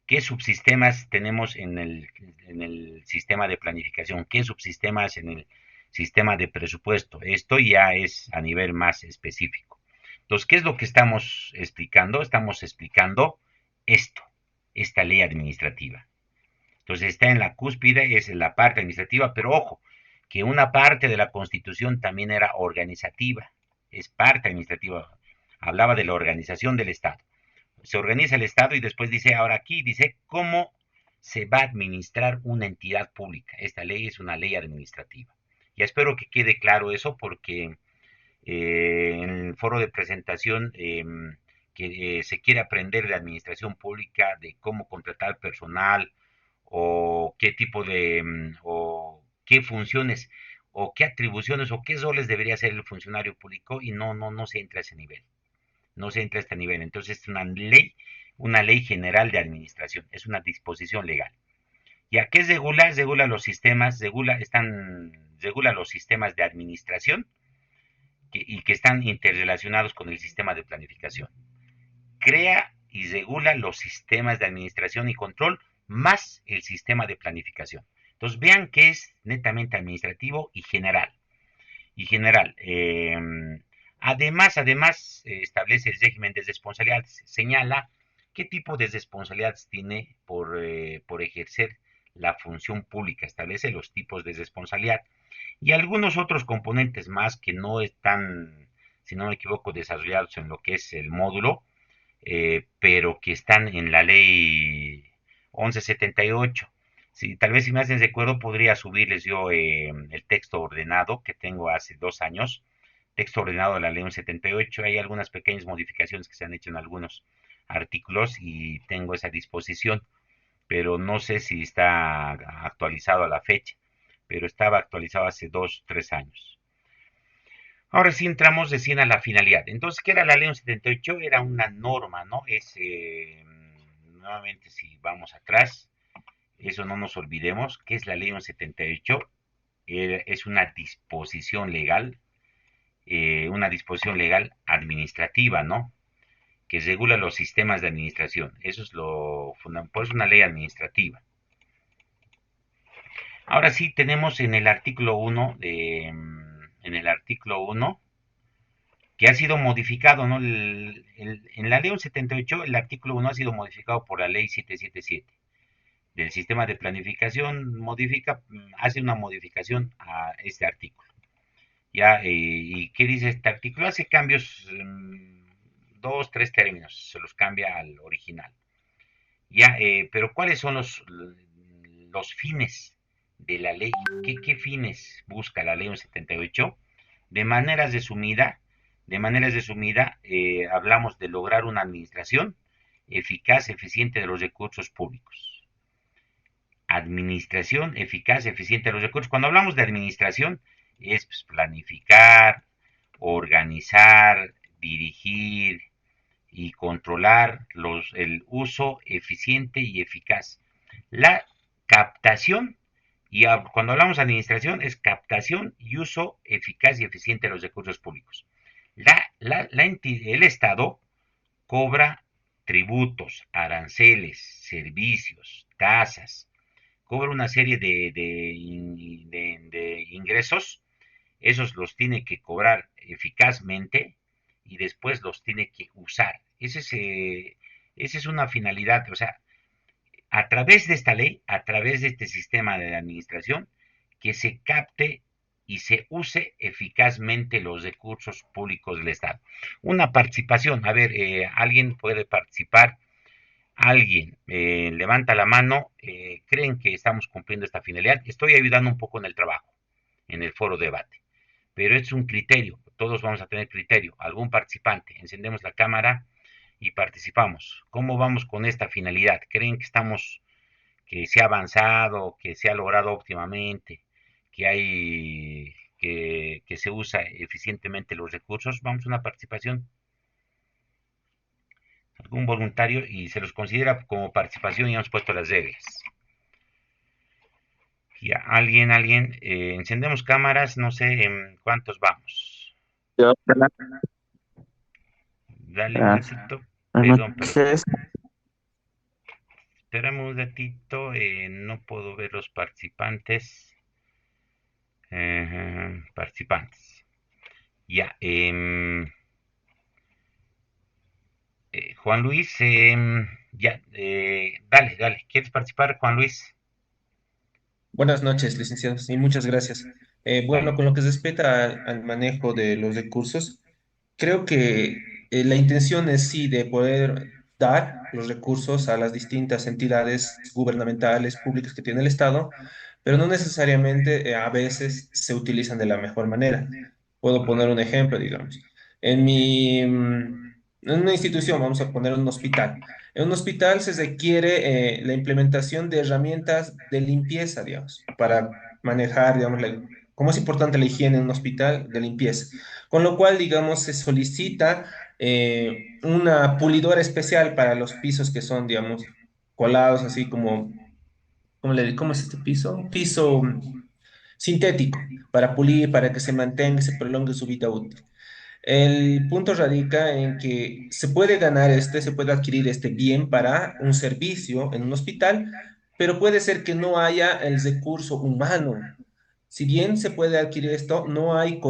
qué subsistemas tenemos en el sistema de planificación, qué subsistemas en el sistema de presupuesto. Esto ya es a nivel más específico. Entonces, ¿qué es lo que estamos explicando? Estamos explicando esto, esta ley administrativa. Entonces está en la cúspide, es la parte administrativa, pero ojo, que una parte de la Constitución también era organizativa, es parte administrativa, hablaba de la organización del Estado. Se organiza el Estado y después dice, ahora aquí dice cómo se va a administrar una entidad pública. Esta ley es una ley administrativa. Ya espero que quede claro eso porque en el foro de presentación que se quiere aprender de administración pública, de cómo contratar personal o qué tipo de, o qué funciones o qué atribuciones o qué roles debería hacer el funcionario público y no se entra a ese nivel, no se entra a este nivel. Entonces es una ley general de administración, es una disposición legal. ¿Ya qué regula? Regula los sistemas, regula los sistemas de administración y que están interrelacionados con el sistema de planificación. Crea y regula los sistemas de administración y control más el sistema de planificación. Entonces vean que es netamente administrativo y general. Y general. Además, establece el régimen de responsabilidades. Señala qué tipo de responsabilidades tiene por ejercer la función pública. Establece los tipos de responsabilidad y algunos otros componentes más que no están, si no me equivoco, desarrollados en lo que es el módulo, pero que están en la ley 1178. Sí, tal vez si me hacen recuerdo podría subirles yo el texto ordenado que tengo hace 2 años, texto ordenado de la ley 78. Hay algunas pequeñas modificaciones que se han hecho en algunos artículos y tengo esa disposición, pero no sé si está actualizado a la fecha, pero estaba actualizado hace 2, 3 años. Ahora sí entramos recién a la finalidad. Entonces, ¿qué era la ley 78? Era una norma, ¿no? Nuevamente, si vamos atrás, eso no nos olvidemos, ¿qué es la ley 78? Es una disposición legal administrativa, ¿no? Que regula los sistemas de administración. Eso es lo fundamental, pues es una ley administrativa. Ahora sí tenemos en el artículo 1, que ha sido modificado, ¿no? En la ley 78, el artículo 1 ha sido modificado por la ley 777 del sistema de planificación, hace una modificación a este artículo. Ya, ¿y qué dice este artículo? Hace cambios, dos, tres términos, se los cambia al original. Ya, pero ¿cuáles son los fines de la ley? ¿Qué fines busca la ley 78? De maneras resumida, hablamos de lograr una administración eficaz, eficiente de los recursos públicos. Administración eficaz, eficiente de los recursos. Cuando hablamos de administración, es pues, planificar, organizar, dirigir y controlar el uso eficiente y eficaz. La captación, y cuando hablamos de administración, es captación y uso eficaz y eficiente de los recursos públicos. El Estado cobra tributos, aranceles, servicios, tasas, cobra una serie de ingresos, esos los tiene que cobrar eficazmente y después los tiene que usar. Esa es una finalidad, o sea, a través de esta ley, a través de este sistema de administración, que se capte y se use eficazmente los recursos públicos del Estado. Una participación, a ver, alguien puede participar, alguien levanta la mano, creen que estamos cumpliendo esta finalidad. Estoy ayudando un poco en el trabajo, en el foro debate, pero es un criterio, todos vamos a tener criterio. Algún participante, encendemos la cámara y participamos. ¿Cómo vamos con esta finalidad? ¿Creen que se ha avanzado, que se ha logrado óptimamente, que se usa eficientemente los recursos? Vamos a una participación, algún voluntario y se los considera como participación y hemos puesto las reglas. Ya, alguien, encendemos cámaras, no sé en cuántos vamos. Yo, Dale un buenas ratito, perdón. noches. Espérame un ratito, no puedo ver los participantes. Participantes. Ya, Juan Luis, ya, dale, ¿quieres participar, Juan Luis? Buenas noches, licenciados, y muchas gracias. Bueno, Dale. con lo que respecta al manejo de los recursos, creo que la intención es sí de poder dar los recursos a las distintas entidades gubernamentales, públicas que tiene el Estado, pero no necesariamente a veces se utilizan de la mejor manera. Puedo poner un ejemplo, digamos. En una institución, vamos a poner un hospital. En un hospital se requiere la implementación de herramientas de limpieza, digamos, para manejar, digamos, cómo es importante la higiene en un hospital de limpieza. Con lo cual, digamos, se solicita una pulidora especial para los pisos que son, digamos, colados, así como, ¿cómo es este piso? Un piso sintético, para pulir, para que se mantenga, se prolongue su vida útil. El punto radica en que se puede ganar se puede adquirir este bien para un servicio en un hospital, pero puede ser que no haya el recurso humano. Si bien se puede adquirir esto, no hay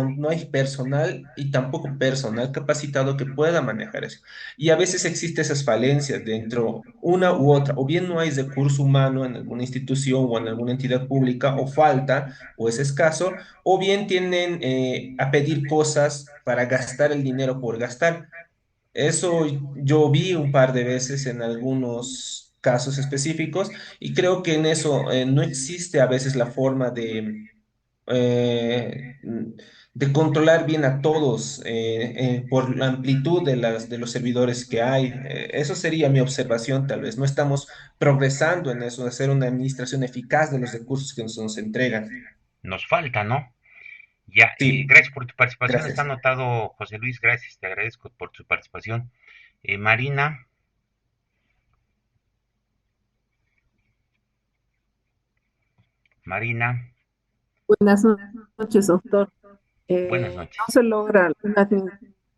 personal y tampoco personal capacitado que pueda manejar eso. Y a veces existen esas falencias dentro una u otra, o bien no hay recurso humano en alguna institución o en alguna entidad pública, o falta, o es escaso, o bien tienden a pedir cosas para gastar el dinero por gastar. Eso yo vi un par de veces en algunos casos específicos y creo que en eso no existe a veces la forma eh, de controlar bien a todos por la amplitud de los servidores que hay. Eso sería mi observación, tal vez. No estamos progresando en eso, de hacer una administración eficaz de los recursos que nos entregan. Nos falta, ¿no? Ya, Sí, gracias por tu participación. Está gracias. anotado, José Luis, gracias, te agradezco por tu participación. Marina, Marina, Buenas noches, doctor. buenas No noches. se logra una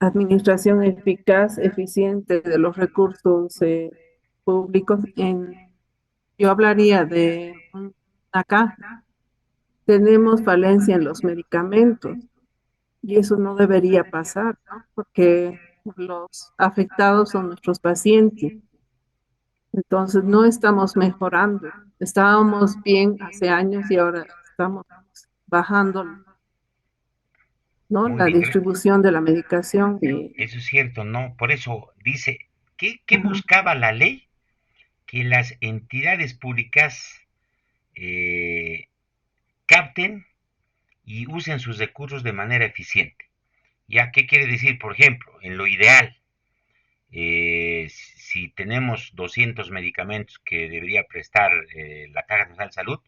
administración eficaz, eficiente de los recursos públicos. Yo hablaría de acá. Tenemos falencia en los medicamentos y eso no debería pasar, ¿no? Porque los afectados son nuestros pacientes. Entonces no estamos mejorando. Estábamos bien hace años y ahora estamos bajando, ¿no? Muy La bien, distribución de la medicación eso es cierto, ¿no? Por eso dice, ¿qué ujú. buscaba la ley? Que las entidades públicas eh, capten y usen sus recursos de manera eficiente. ¿Ya qué quiere decir? Por ejemplo, en lo ideal, si tenemos 200 medicamentos que debería prestar la Caja Nacional de Salud,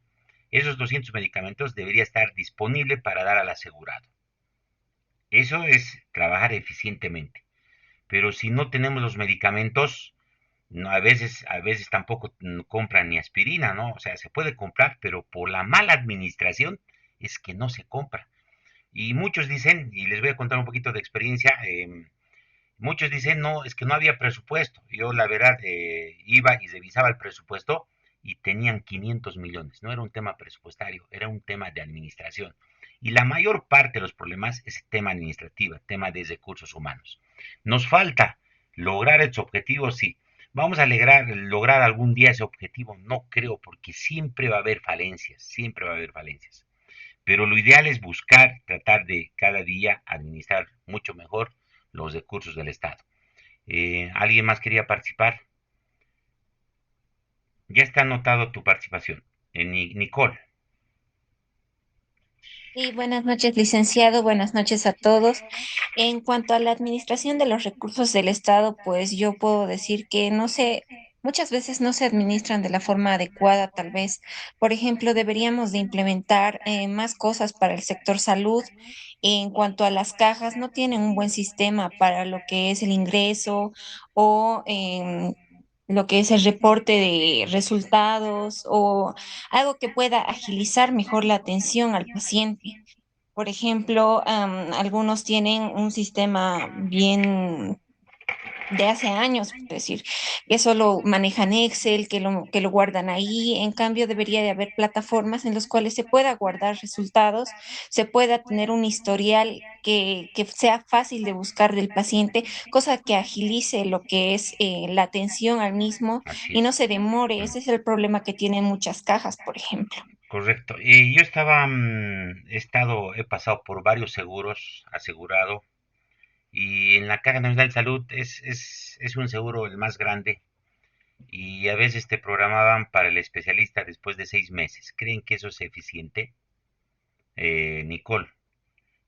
esos 200 medicamentos debería estar disponible para dar al asegurado. Eso es trabajar eficientemente. Pero si no tenemos los medicamentos, no, a veces tampoco compran ni aspirina, ¿no? O sea, se puede comprar, pero por la mala administración es que no se compra. Y muchos dicen, y les voy a contar un poquito de experiencia, muchos dicen, no, es que no había presupuesto. Yo la verdad iba y revisaba el presupuesto y tenían 500 millones. No era un tema presupuestario, era un tema de administración. Y la mayor parte de los problemas es tema administrativo, tema de recursos humanos. Nos falta lograr estos objetivos, sí. Vamos a lograr algún día ese objetivo, no creo, porque siempre va a haber falencias, siempre va a haber falencias. Pero lo ideal es buscar, tratar de cada día administrar mucho mejor los recursos del Estado. ¿Alguien más quería participar? Ya está anotado tu participación. Nicole. Sí, buenas noches, licenciado. Buenas noches a todos. En cuanto a la administración de los recursos del Estado, pues yo puedo decir que no sé, muchas veces no se administran de la forma adecuada, tal vez. Por ejemplo, deberíamos de implementar más cosas para el sector salud. En cuanto a las cajas, no tienen un buen sistema para lo que es el ingreso o lo que es el reporte de resultados o algo que pueda agilizar mejor la atención al paciente. Por ejemplo, algunos tienen un sistema bien de hace años, es decir, que solo manejan Excel, que lo guardan ahí. En cambio, debería de haber plataformas en las cuales se pueda guardar resultados, se pueda tener un historial que sea fácil de buscar del paciente, cosa que agilice lo que es la atención al mismo Así y es. no se demore. Mm, Ese es el problema que tienen muchas cajas, por ejemplo. correcto. Yo he pasado por varios seguros asegurado y en la Caja Nacional de Salud es un seguro el más grande y a veces te programaban para el especialista después de 6 meses. ¿Creen que eso es eficiente? Nicole,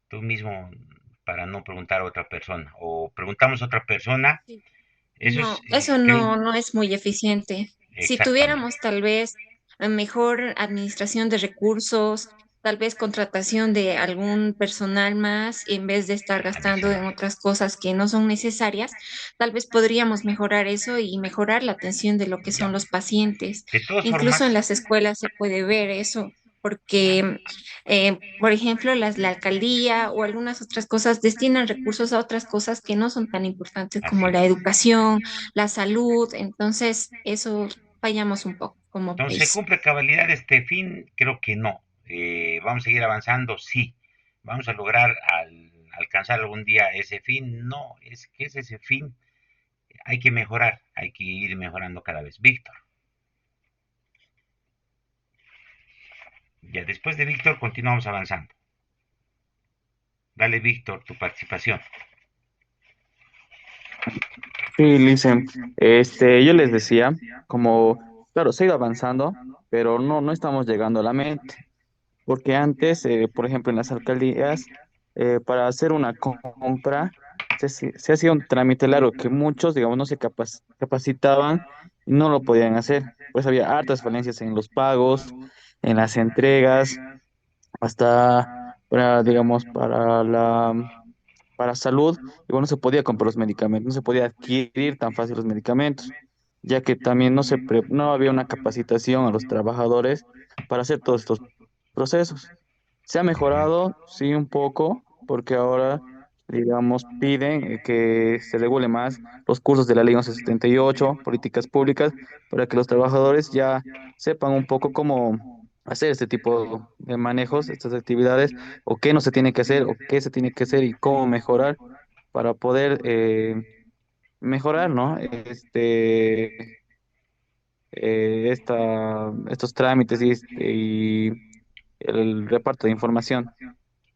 tú mismo para no preguntar a otra persona o preguntamos a otra persona, Sí. eso No, es, eso ¿creen? no es muy eficiente. Si Exactamente. tuviéramos tal vez mejor administración de recursos, tal vez contratación de algún personal más en vez de estar gastando en Adicional. otras cosas que no son necesarias, tal vez podríamos mejorar eso y mejorar la atención de lo que Ya. son los pacientes. De todas Incluso en formas, las escuelas se puede ver eso, porque por ejemplo, la alcaldía o algunas otras cosas destinan recursos a otras cosas que no son tan importantes como así la es. educación, la salud. Entonces, eso fallamos un poco como Entonces, ¿se país. cumple cabalidad este fin? Creo que no. ¿Vamos a seguir avanzando? Sí. ¿Vamos a lograr alcanzar algún día ese fin? No, es que es ese fin. Hay que mejorar, hay que ir mejorando cada vez. Víctor, ya después de Víctor continuamos avanzando. Dale, Víctor, tu participación. Sí, Licen, yo les decía, como, claro, se ha ido avanzando, pero no estamos llegando a la mente, porque antes, por ejemplo, en las alcaldías, para hacer una compra, se hacía un trámite largo que muchos, digamos, no se capacitaban y no lo podían hacer, pues había hartas falencias en los pagos, en las entregas, hasta para, digamos, para salud, igual no se podía comprar los medicamentos, no se podía adquirir tan fácil los medicamentos, ya que también no había una capacitación a los trabajadores para hacer todos estos procesos. Se ha Ujú. mejorado, sí, un poco, porque ahora, digamos, piden que se regule más los cursos de la Ley 1178, políticas públicas, para que los trabajadores ya sepan un poco cómo hacer este tipo de manejos, estas actividades, o qué no se tiene que hacer, o qué se tiene que hacer y cómo mejorar para poder mejorar, ¿no? Estos trámites y el reparto de información.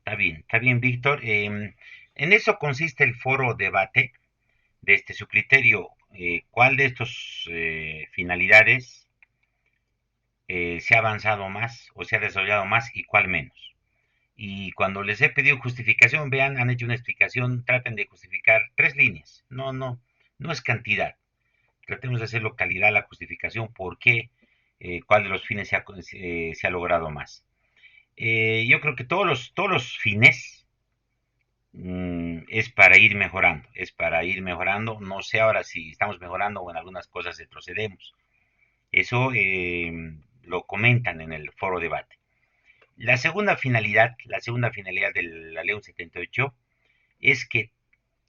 Está bien, Víctor. En eso consiste el foro debate, desde su criterio, ¿cuál de estos finalidades se ha avanzado más o se ha desarrollado más y cuál menos? Y cuando les he pedido justificación, vean, han hecho una explicación, traten de justificar 3 líneas. No es cantidad. Tratemos de hacerlo calidad la justificación, por qué, cuál de los fines se ha logrado más. Yo creo que todos los fines es para ir mejorando, es para ir mejorando. No sé ahora si estamos mejorando o en algunas cosas retrocedemos. Eso lo comentan en el foro debate. La segunda finalidad de la ley 78 es que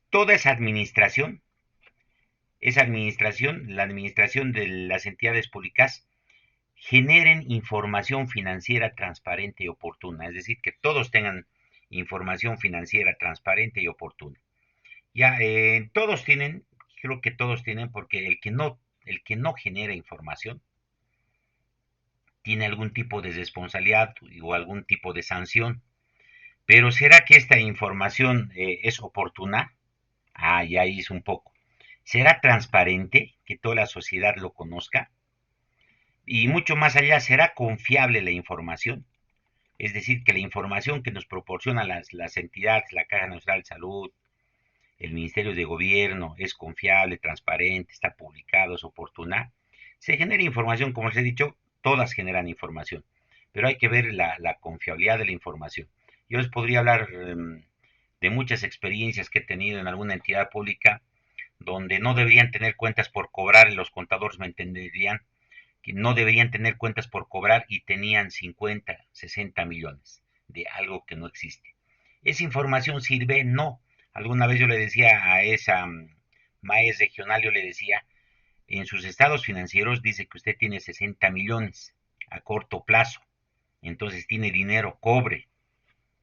toda la administración de las entidades públicas generen información financiera transparente y oportuna, es decir, que todos tengan información financiera transparente y oportuna. Ya, creo que todos tienen, porque el que no genera información tiene algún tipo de responsabilidad o algún tipo de sanción. Pero ¿será que esta información es oportuna? Ya hizo un poco. ¿Será transparente que toda la sociedad lo conozca? Y mucho más allá, ¿será confiable la información? Es decir, que la información que nos proporcionan las entidades, la Caja Nacional de Salud, el Ministerio de Gobierno, es confiable, transparente, está publicado, es oportuna. Se genera información, como les he dicho, todas generan información, pero hay que ver la confiabilidad de la información. Yo les podría hablar de muchas experiencias que he tenido en alguna entidad pública donde no deberían tener cuentas por cobrar, y los contadores me entenderían, que no deberían tener cuentas por cobrar y tenían 50, 60 millones de algo que no existe. ¿Esa información sirve? No. Alguna vez yo le decía a esa maíz regional, yo le decía, en sus estados financieros dice que usted tiene 60 millones a corto plazo, entonces tiene dinero, cobre,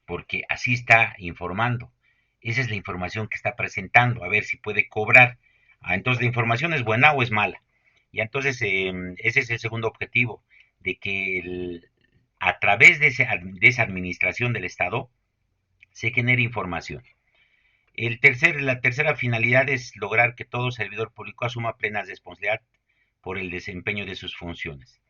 porque así está informando. Esa es la información que está presentando, a ver si puede cobrar. Entonces, ¿la información es buena o es mala? Y entonces, ese es el segundo objetivo, de que a través de esa administración del Estado se genere información. La tercera finalidad es lograr que todo servidor público asuma plena responsabilidad por el desempeño de sus funciones.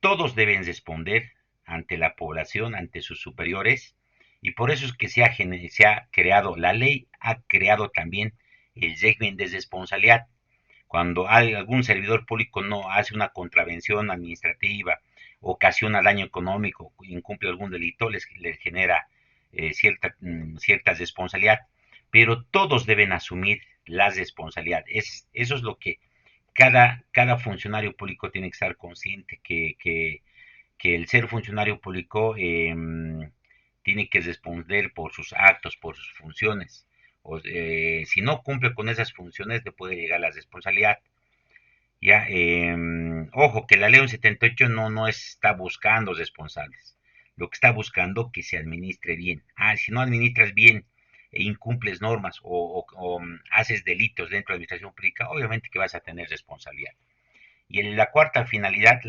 Todos deben responder ante la población, ante sus superiores, y por eso es que se ha creado, la ley ha creado también el régimen de responsabilidad. Cuando algún servidor público no hace una contravención administrativa, ocasiona daño económico, incumple algún delito, les genera cierta responsabilidad, pero todos deben asumir la responsabilidad. Eso es lo que cada funcionario público tiene que estar consciente, que el ser funcionario público tiene que responder por sus actos, por sus funciones. Si no cumple con esas funciones, le puede llegar la responsabilidad. Ya, ojo, que la ley 78 no está buscando responsables. Lo que está buscando que se administre bien. Si no administras bien e incumples normas o haces delitos dentro de la administración pública, obviamente que vas a tener responsabilidad. Y la cuarta finalidad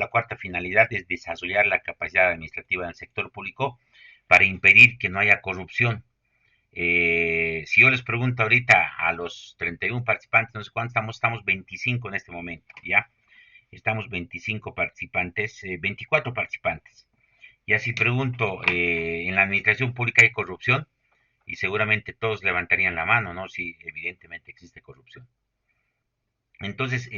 es desarrollar la capacidad administrativa del sector público para impedir que no haya corrupción. Si yo les pregunto ahorita a los 31 participantes, no sé cuántos estamos 25 en este momento, ¿ya? Estamos 25 participantes, 24 participantes. Y así pregunto, ¿en la administración pública hay corrupción? Y seguramente todos levantarían la mano, ¿no? Si evidentemente existe corrupción. Entonces,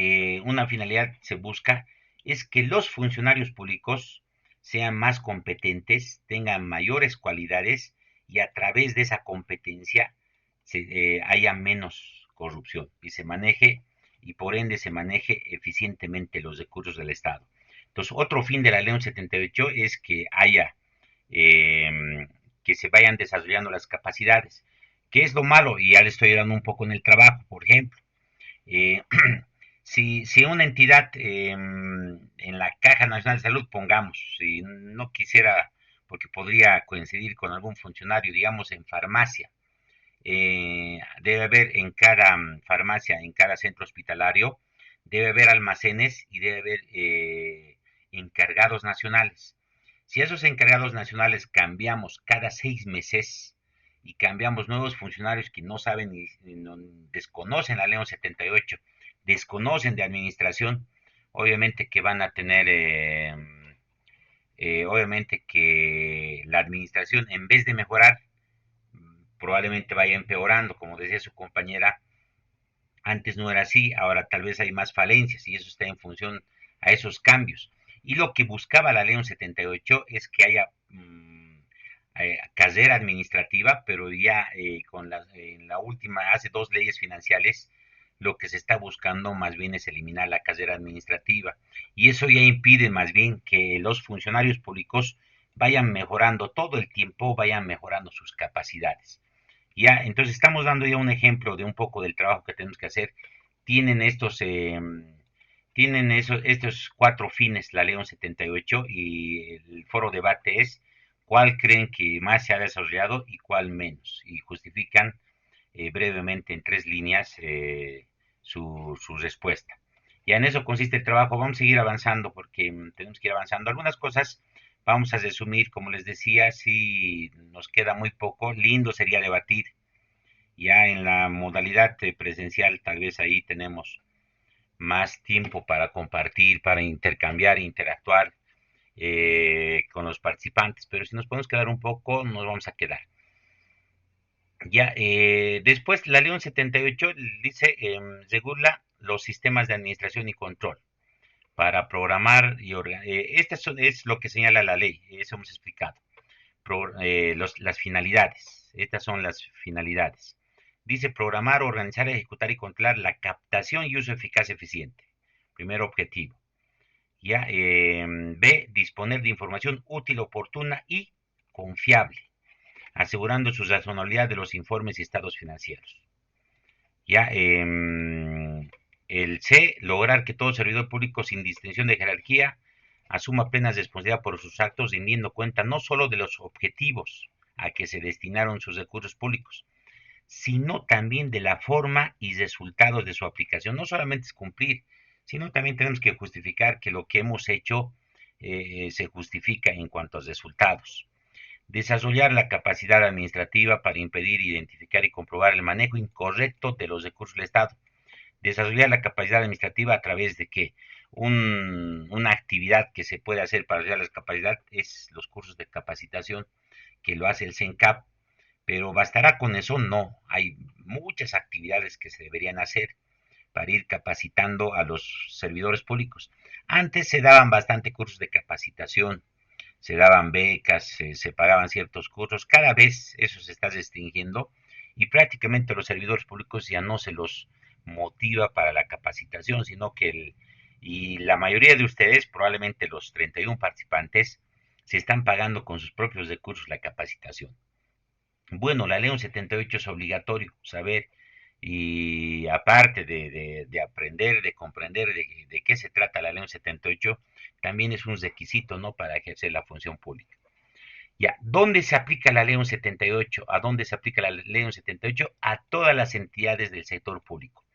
una finalidad se busca es que los funcionarios públicos sean más competentes, tengan mayores cualidades y a través de esa competencia haya menos corrupción y se maneje y por ende se maneje eficientemente los recursos del Estado. Entonces, otro fin de la Ley 78 es que haya, que se vayan desarrollando las capacidades. ¿Qué es lo malo? Y ya le estoy dando un poco en el trabajo, por ejemplo. Eh, si una entidad en la Caja Nacional de Salud, pongamos, si no quisiera, porque podría coincidir con algún funcionario, digamos en farmacia, debe haber en cada farmacia, en cada centro hospitalario, debe haber almacenes y debe haber encargados nacionales. Si esos encargados nacionales cambiamos cada 6 meses y cambiamos nuevos funcionarios que no saben y no, desconocen la ley 78, desconocen de administración, obviamente que van a tener, obviamente que la administración en vez de mejorar, probablemente vaya empeorando, como decía su compañera, antes no era así, ahora tal vez hay más falencias y eso está en función a esos cambios. Y lo que buscaba la ley 78 es que haya carrera administrativa, pero ya en la última, hace 2 leyes financiales, lo que se está buscando más bien es eliminar la carrera administrativa. Y eso ya impide más bien que los funcionarios públicos vayan mejorando todo el tiempo, vayan mejorando sus capacidades. Ya, entonces estamos dando ya un ejemplo de un poco del trabajo que tenemos que hacer. Tienen estos 4 fines la ley 78 y el foro debate es cuál creen que más se ha desarrollado y cuál menos. Y justifican brevemente en 3 líneas su respuesta. Ya en eso consiste el trabajo. Vamos a seguir avanzando porque tenemos que ir avanzando. Algunas cosas vamos a resumir, como les decía, si nos queda muy poco, lindo sería debatir. Ya en la modalidad presencial, tal vez ahí tenemos más tiempo para compartir, para intercambiar, interactuar con los participantes, pero si nos podemos quedar un poco, nos vamos a quedar. Ya, después la ley 78 dice, regula los sistemas de administración y control para programar y es lo que señala la ley, eso hemos explicado. Las finalidades, estas son las finalidades. Dice programar, organizar, ejecutar y controlar la captación y uso eficaz y eficiente. Primer objetivo. Ya, B, disponer de información útil, oportuna y confiable, asegurando su razonabilidad de los informes y estados financieros. Ya, el C, lograr que todo servidor público sin distinción de jerarquía asuma plena responsabilidad por sus actos, rindiendo cuenta no solo de los objetivos a que se destinaron sus recursos públicos, sino también de la forma y resultados de su aplicación. No solamente es cumplir, sino también tenemos que justificar que lo que hemos hecho se justifica en cuanto a resultados. Desarrollar la capacidad administrativa para impedir, identificar y comprobar el manejo incorrecto de los recursos del Estado. Desarrollar la capacidad administrativa a través de que una actividad que se puede hacer para desarrollar la capacidad es los cursos de capacitación que lo hace el CENCAP, pero bastará con eso, no, hay muchas actividades que se deberían hacer para ir capacitando a los servidores públicos. Antes se daban bastante cursos de capacitación, se daban becas, se pagaban ciertos cursos, cada vez eso se está restringiendo y prácticamente los servidores públicos ya no se los motiva para la capacitación, sino que y la mayoría de ustedes, probablemente los 31 participantes, se están pagando con sus propios recursos la capacitación. Bueno, la ley 78 es obligatorio saber y aparte de aprender, de comprender de qué se trata la ley 78, también es un requisito, ¿no?, para ejercer la función pública. Ya, ¿dónde se aplica la ley 78? ¿A dónde se aplica la ley 78? A todas las entidades del sector público.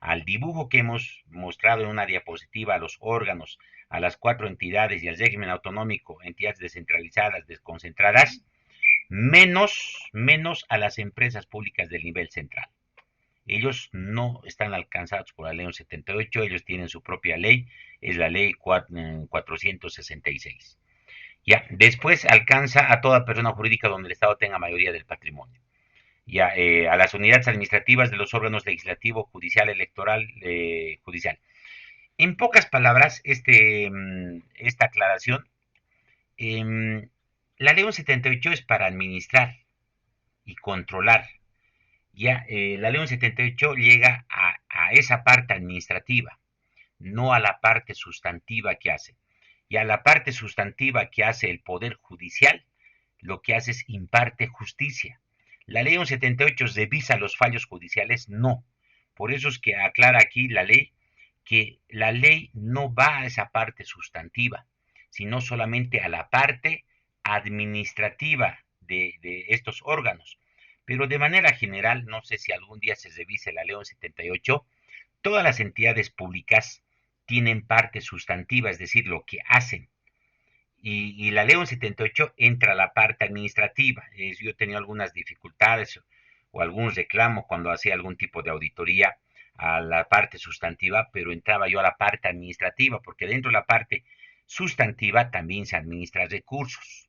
Al dibujo que hemos mostrado en una diapositiva, a los órganos, a las 4 entidades y al régimen autonómico, entidades descentralizadas, desconcentradas, menos a las empresas públicas del nivel central. Ellos no están alcanzados por la ley 78, ellos tienen su propia ley, es la ley 466. Ya, después alcanza a toda persona jurídica donde el Estado tenga mayoría del patrimonio. Ya, a las unidades administrativas de los órganos legislativo, judicial, electoral, judicial. En pocas palabras, esta aclaración, la ley 78 es para administrar y controlar. Ya, la ley 78 llega a esa parte administrativa, no a la parte sustantiva que hace. Y a la parte sustantiva que hace el Poder Judicial, lo que hace es imparte justicia. La ley 178 revisa los fallos judiciales, no. Por eso es que aclara aquí la ley que la ley no va a esa parte sustantiva, sino solamente a la parte administrativa de estos órganos. Pero de manera general, no sé si algún día se revise la ley 78, todas las entidades públicas tienen parte sustantiva, es decir, lo que hacen. Y la ley 78 entra a la parte administrativa. Yo he tenido algunas dificultades o algún reclamo cuando hacía algún tipo de auditoría a la parte sustantiva, pero entraba yo a la parte administrativa, porque dentro de la parte sustantiva también se administran recursos.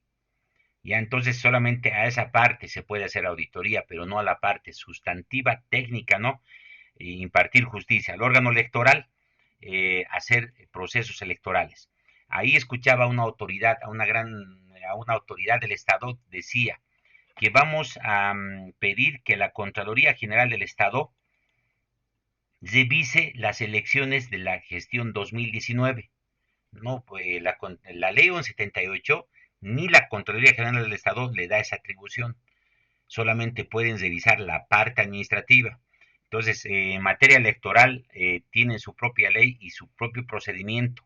Ya entonces solamente a esa parte se puede hacer auditoría, pero no a la parte sustantiva, técnica, ¿no? Impartir justicia. Al órgano electoral, hacer procesos electorales. Ahí escuchaba a una autoridad, a una autoridad del Estado, decía que vamos a pedir que la Contraloría General del Estado revise las elecciones de la gestión 2019. No, pues la ley 178 ni la Contraloría General del Estado le da esa atribución. Solamente pueden revisar la parte administrativa. Entonces, en materia electoral, tienen su propia ley y su propio procedimiento.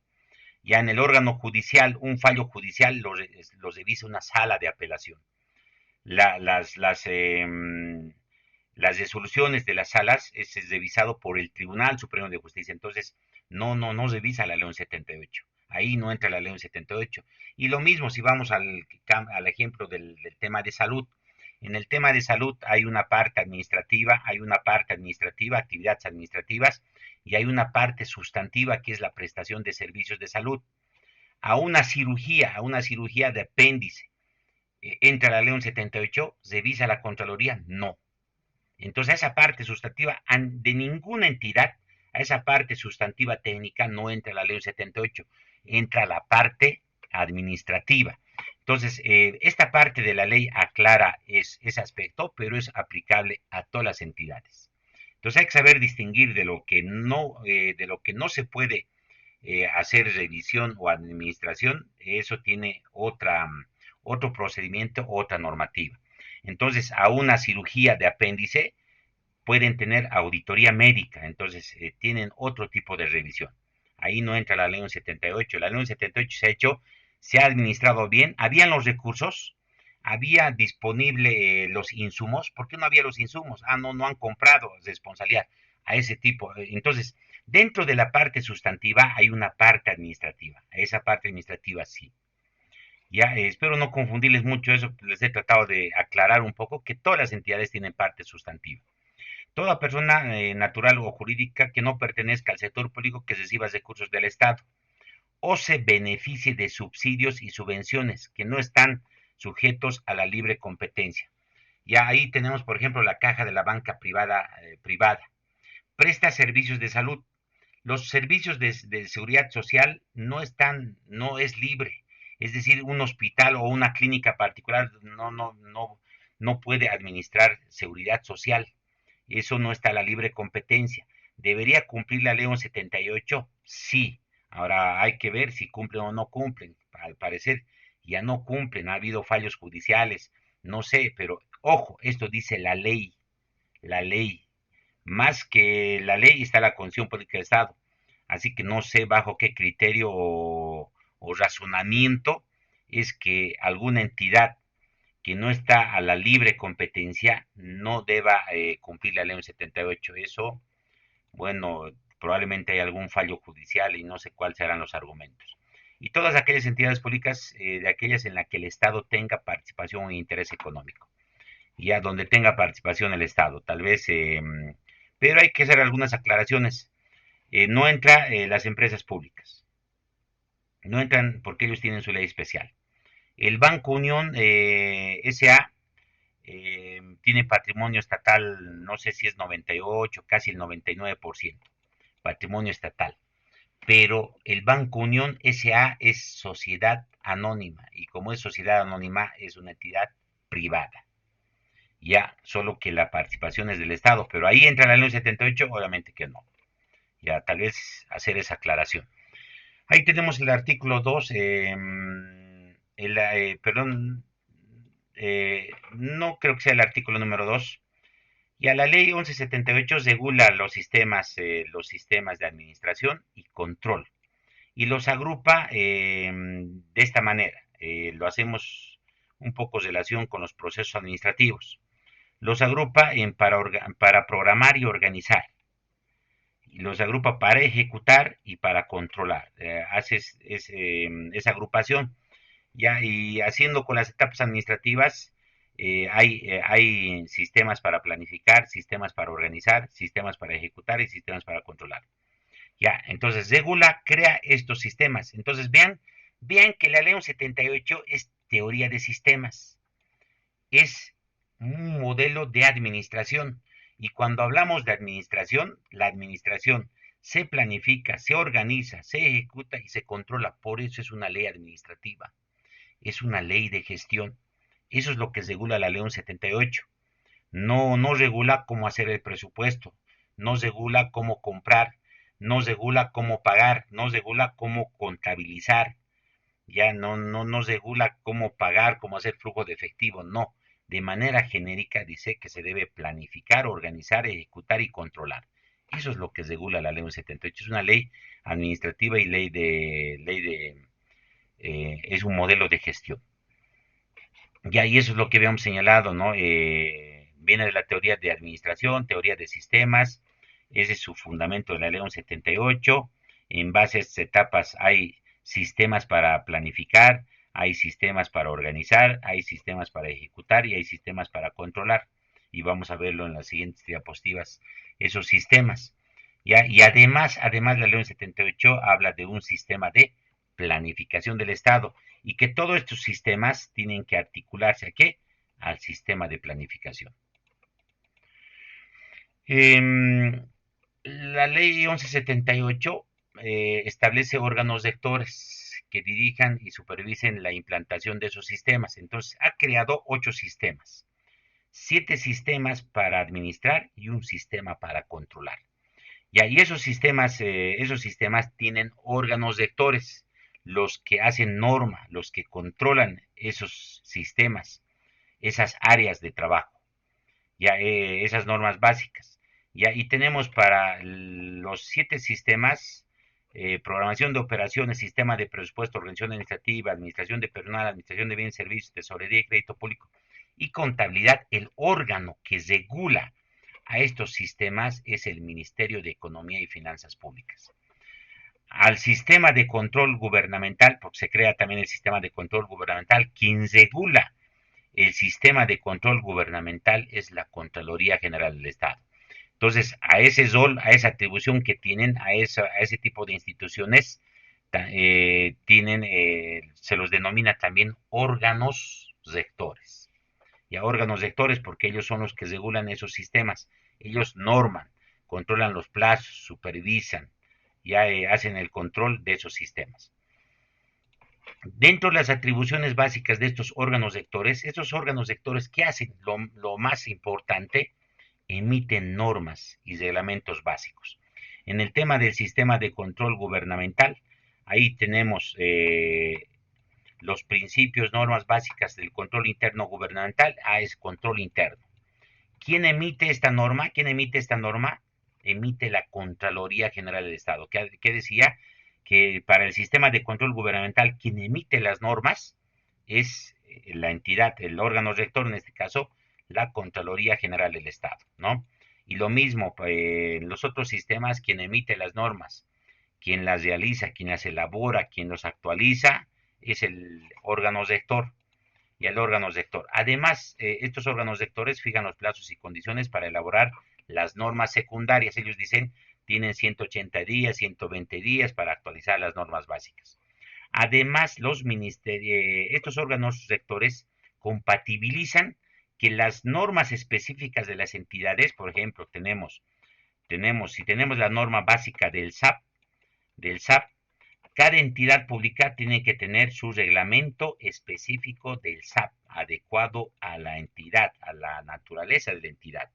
Ya en el órgano judicial, un fallo judicial lo revisa una sala de apelación. La, las resoluciones de las salas es revisado por el Tribunal Supremo de Justicia. Entonces, no revisa la ley 78. Ahí no entra la ley 78. Y lo mismo si vamos al ejemplo del tema de salud. En el tema de salud hay una parte administrativa, actividades administrativas, y hay una parte sustantiva que es la prestación de servicios de salud. A una cirugía de apéndice, entra la ley 78, revisa la Contraloría, no. Entonces, a esa parte sustantiva de ninguna entidad, a esa parte sustantiva técnica no entra la ley 78, entra la parte administrativa. Entonces, esta parte de la ley aclara ese aspecto, pero es aplicable a todas las entidades. Entonces, hay que saber distinguir de lo que no se puede hacer revisión o administración. Eso tiene otro procedimiento, otra normativa. Entonces, a una cirugía de apéndice pueden tener auditoría médica, entonces tienen otro tipo de revisión. Ahí no entra la ley 78. La ley 78 se ha hecho, se ha administrado bien, habían los recursos, había disponible los insumos. ¿Por qué no había los insumos? No han comprado, responsabilidad a ese tipo. Entonces, dentro de la parte sustantiva hay una parte administrativa. A esa parte administrativa sí. Ya, espero no confundirles mucho eso, les he tratado de aclarar un poco que todas las entidades tienen parte sustantiva. Toda persona natural o jurídica que no pertenezca al sector público que reciba recursos del Estado o se beneficie de subsidios y subvenciones que no están sujetos a la libre competencia. Ya ahí tenemos, por ejemplo, la caja de la banca privada. Presta servicios de salud. Los servicios de seguridad social no es libre. Es decir, un hospital o una clínica particular no puede administrar seguridad social. Eso no está a la libre competencia. ¿Debería cumplir la ley 78? Sí. Ahora hay que ver si cumplen o no cumplen. Al parecer ya no cumplen, ha habido fallos judiciales, no sé, pero ojo, esto dice la ley, la ley. Más que la ley está la Constitución Política del Estado. Así que no sé bajo qué criterio o razonamiento es que alguna entidad que no está a la libre competencia no deba cumplir la ley 78. Eso, bueno, probablemente hay algún fallo judicial y no sé cuáles serán los argumentos. y todas aquellas entidades públicas de aquellas en las que el Estado tenga participación e interés económico, ya donde tenga participación el Estado, tal vez, pero hay que hacer algunas aclaraciones. No entra las empresas públicas, no entran porque ellos tienen su ley especial. El Banco Unión S.A. Tiene patrimonio estatal, no sé si es 98, casi el 99%, patrimonio estatal. Pero el Banco Unión S.A. es sociedad anónima y como es sociedad anónima es una entidad privada. Ya, solo que la participación es del Estado, pero ahí entra la ley 78, obviamente que no. Ya, tal vez hacer esa aclaración. Ahí tenemos el artículo 2, perdón, no creo que sea el artículo número 2. Ya la ley 1178 regula los sistemas de administración y control y los agrupa de esta manera. Lo hacemos un poco en relación con los procesos administrativos. Los agrupa para programar y organizar. Y los agrupa para ejecutar y para controlar. Hace esa agrupación. Ya, y haciendo con las etapas administrativas, hay sistemas para planificar, sistemas para organizar, sistemas para ejecutar y sistemas para controlar. Ya, entonces regula, crea estos sistemas. Entonces vean que la ley 78 es teoría de sistemas, es un modelo de administración. Y cuando hablamos de administración, la administración se planifica, se organiza, se ejecuta y se controla. Por eso es una ley administrativa, es una ley de gestión. Eso es lo que regula la ley 78. No regula cómo hacer el presupuesto, no regula cómo comprar, no regula cómo pagar, no regula cómo contabilizar, ya no regula cómo pagar, cómo hacer flujo de efectivo, no. De manera genérica dice que se debe planificar, organizar, ejecutar y controlar. Eso es lo que regula la ley 78. Es una ley administrativa y es un modelo de gestión. Ya, y eso es lo que habíamos señalado, ¿no? Viene de la teoría de administración, teoría de sistemas, ese es su fundamento de la ley 78. En base a estas etapas hay sistemas para planificar, hay sistemas para organizar, hay sistemas para ejecutar y hay sistemas para controlar. Y vamos a verlo en las siguientes diapositivas, esos sistemas. ¿Ya? Y además la ley 78 habla de un sistema de planificación del Estado y que todos estos sistemas tienen que articularse ¿a qué? Al sistema de planificación. La ley 1178 establece órganos rectores que dirijan y supervisen la implantación de esos sistemas. Entonces, ha creado 8 sistemas, 7 sistemas para administrar y un sistema para controlar. Y ahí esos sistemas tienen órganos rectores, los que hacen norma, los que controlan esos sistemas, esas áreas de trabajo, ya esas normas básicas. Ya, y tenemos para los 7 sistemas, programación de operaciones, sistema de presupuesto, organización administrativa, administración de personal, administración de bienes y servicios, tesorería y crédito público y contabilidad. El órgano que regula a estos sistemas es el Ministerio de Economía y Finanzas Públicas. Al sistema de control gubernamental, porque se crea también el sistema de control gubernamental, quien regula el sistema de control gubernamental es la Contraloría General del Estado. Entonces, a ese rol, a esa atribución que tienen, a ese tipo de instituciones, se los denomina también órganos rectores. Y a órganos rectores porque ellos son los que regulan esos sistemas. Ellos norman, controlan los plazos, supervisan, ya hacen el control de esos sistemas. Dentro de las atribuciones básicas de estos órganos rectores, ¿qué hacen? Lo más importante, emiten normas y reglamentos básicos. En el tema del sistema de control gubernamental, ahí tenemos los principios, normas básicas del control interno gubernamental. Es control interno. ¿Quién emite esta norma? Emite la Contraloría General del Estado. ¿Qué decía? Que para el sistema de control gubernamental, quien emite las normas es la entidad, el órgano rector, en este caso, la Contraloría General del Estado, ¿no? Y lo mismo, en los otros sistemas, quien emite las normas, Quien las realiza, quien las elabora, quien los actualiza, es el órgano rector y el órgano rector. Además, estos órganos rectores fijan los plazos y condiciones para elaborar las normas secundarias. Ellos dicen, tienen 180 días, 120 días para actualizar las normas básicas. Además, estos órganos rectores compatibilizan que las normas específicas de las entidades, por ejemplo, si tenemos la norma básica del SAP, cada entidad pública tiene que tener su reglamento específico del SAP, adecuado a la entidad, a la naturaleza de la entidad.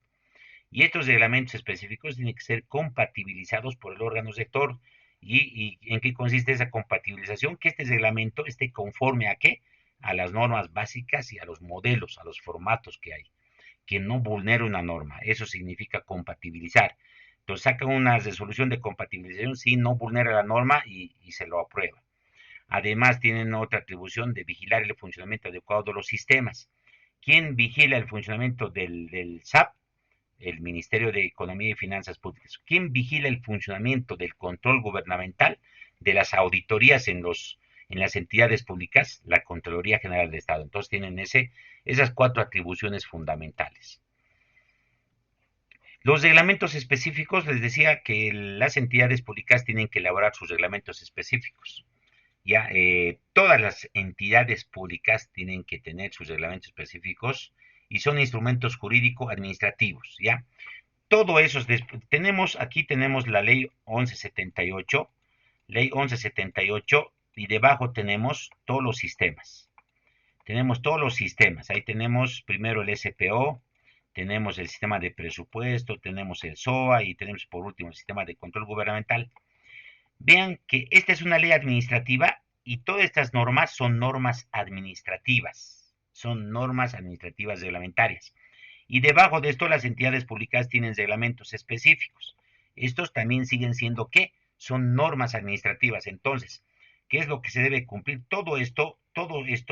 Y estos reglamentos específicos tienen que ser compatibilizados por el órgano rector. ¿Y en qué consiste esa compatibilización? Que este reglamento esté conforme a qué? A las normas básicas y a los modelos, a los formatos que hay. Que no vulnere una norma. Eso significa compatibilizar. Entonces saca una resolución de compatibilización si no vulnera la norma y se lo aprueba. Además, tienen otra atribución de vigilar el funcionamiento adecuado de los sistemas. ¿Quién vigila el funcionamiento del SAP? El Ministerio de Economía y Finanzas Públicas. ¿Quién vigila el funcionamiento del control gubernamental de las auditorías en las entidades públicas? La Contraloría General del Estado. Entonces tienen esas 4 atribuciones fundamentales. Los reglamentos específicos, les decía que las entidades públicas tienen que elaborar sus reglamentos específicos. Ya, todas las entidades públicas tienen que tener sus reglamentos específicos y son instrumentos jurídico-administrativos, ¿ya? Todo eso, aquí tenemos la ley 1178, y debajo tenemos todos los sistemas. Tenemos todos los sistemas, ahí tenemos primero el SPO, tenemos el sistema de presupuesto, tenemos el SOA y tenemos por último el sistema de control gubernamental. Vean que esta es una ley administrativa y todas estas normas son normas administrativas reglamentarias. Y debajo de esto las entidades públicas tienen reglamentos específicos. Estos también siguen siendo ¿qué? Son normas administrativas. Entonces, ¿qué es lo que se debe cumplir? Todo esto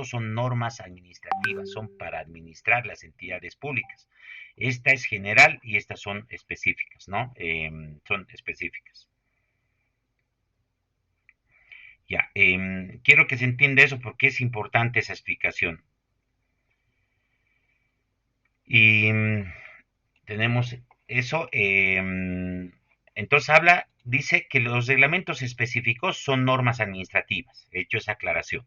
son normas administrativas, son para administrar las entidades públicas. Esta es general y estas son específicas, ¿no? Son específicas. Ya, quiero que se entienda eso porque es importante esa explicación. Y tenemos eso. Entonces dice que los reglamentos específicos son normas administrativas. He hecho esa aclaración.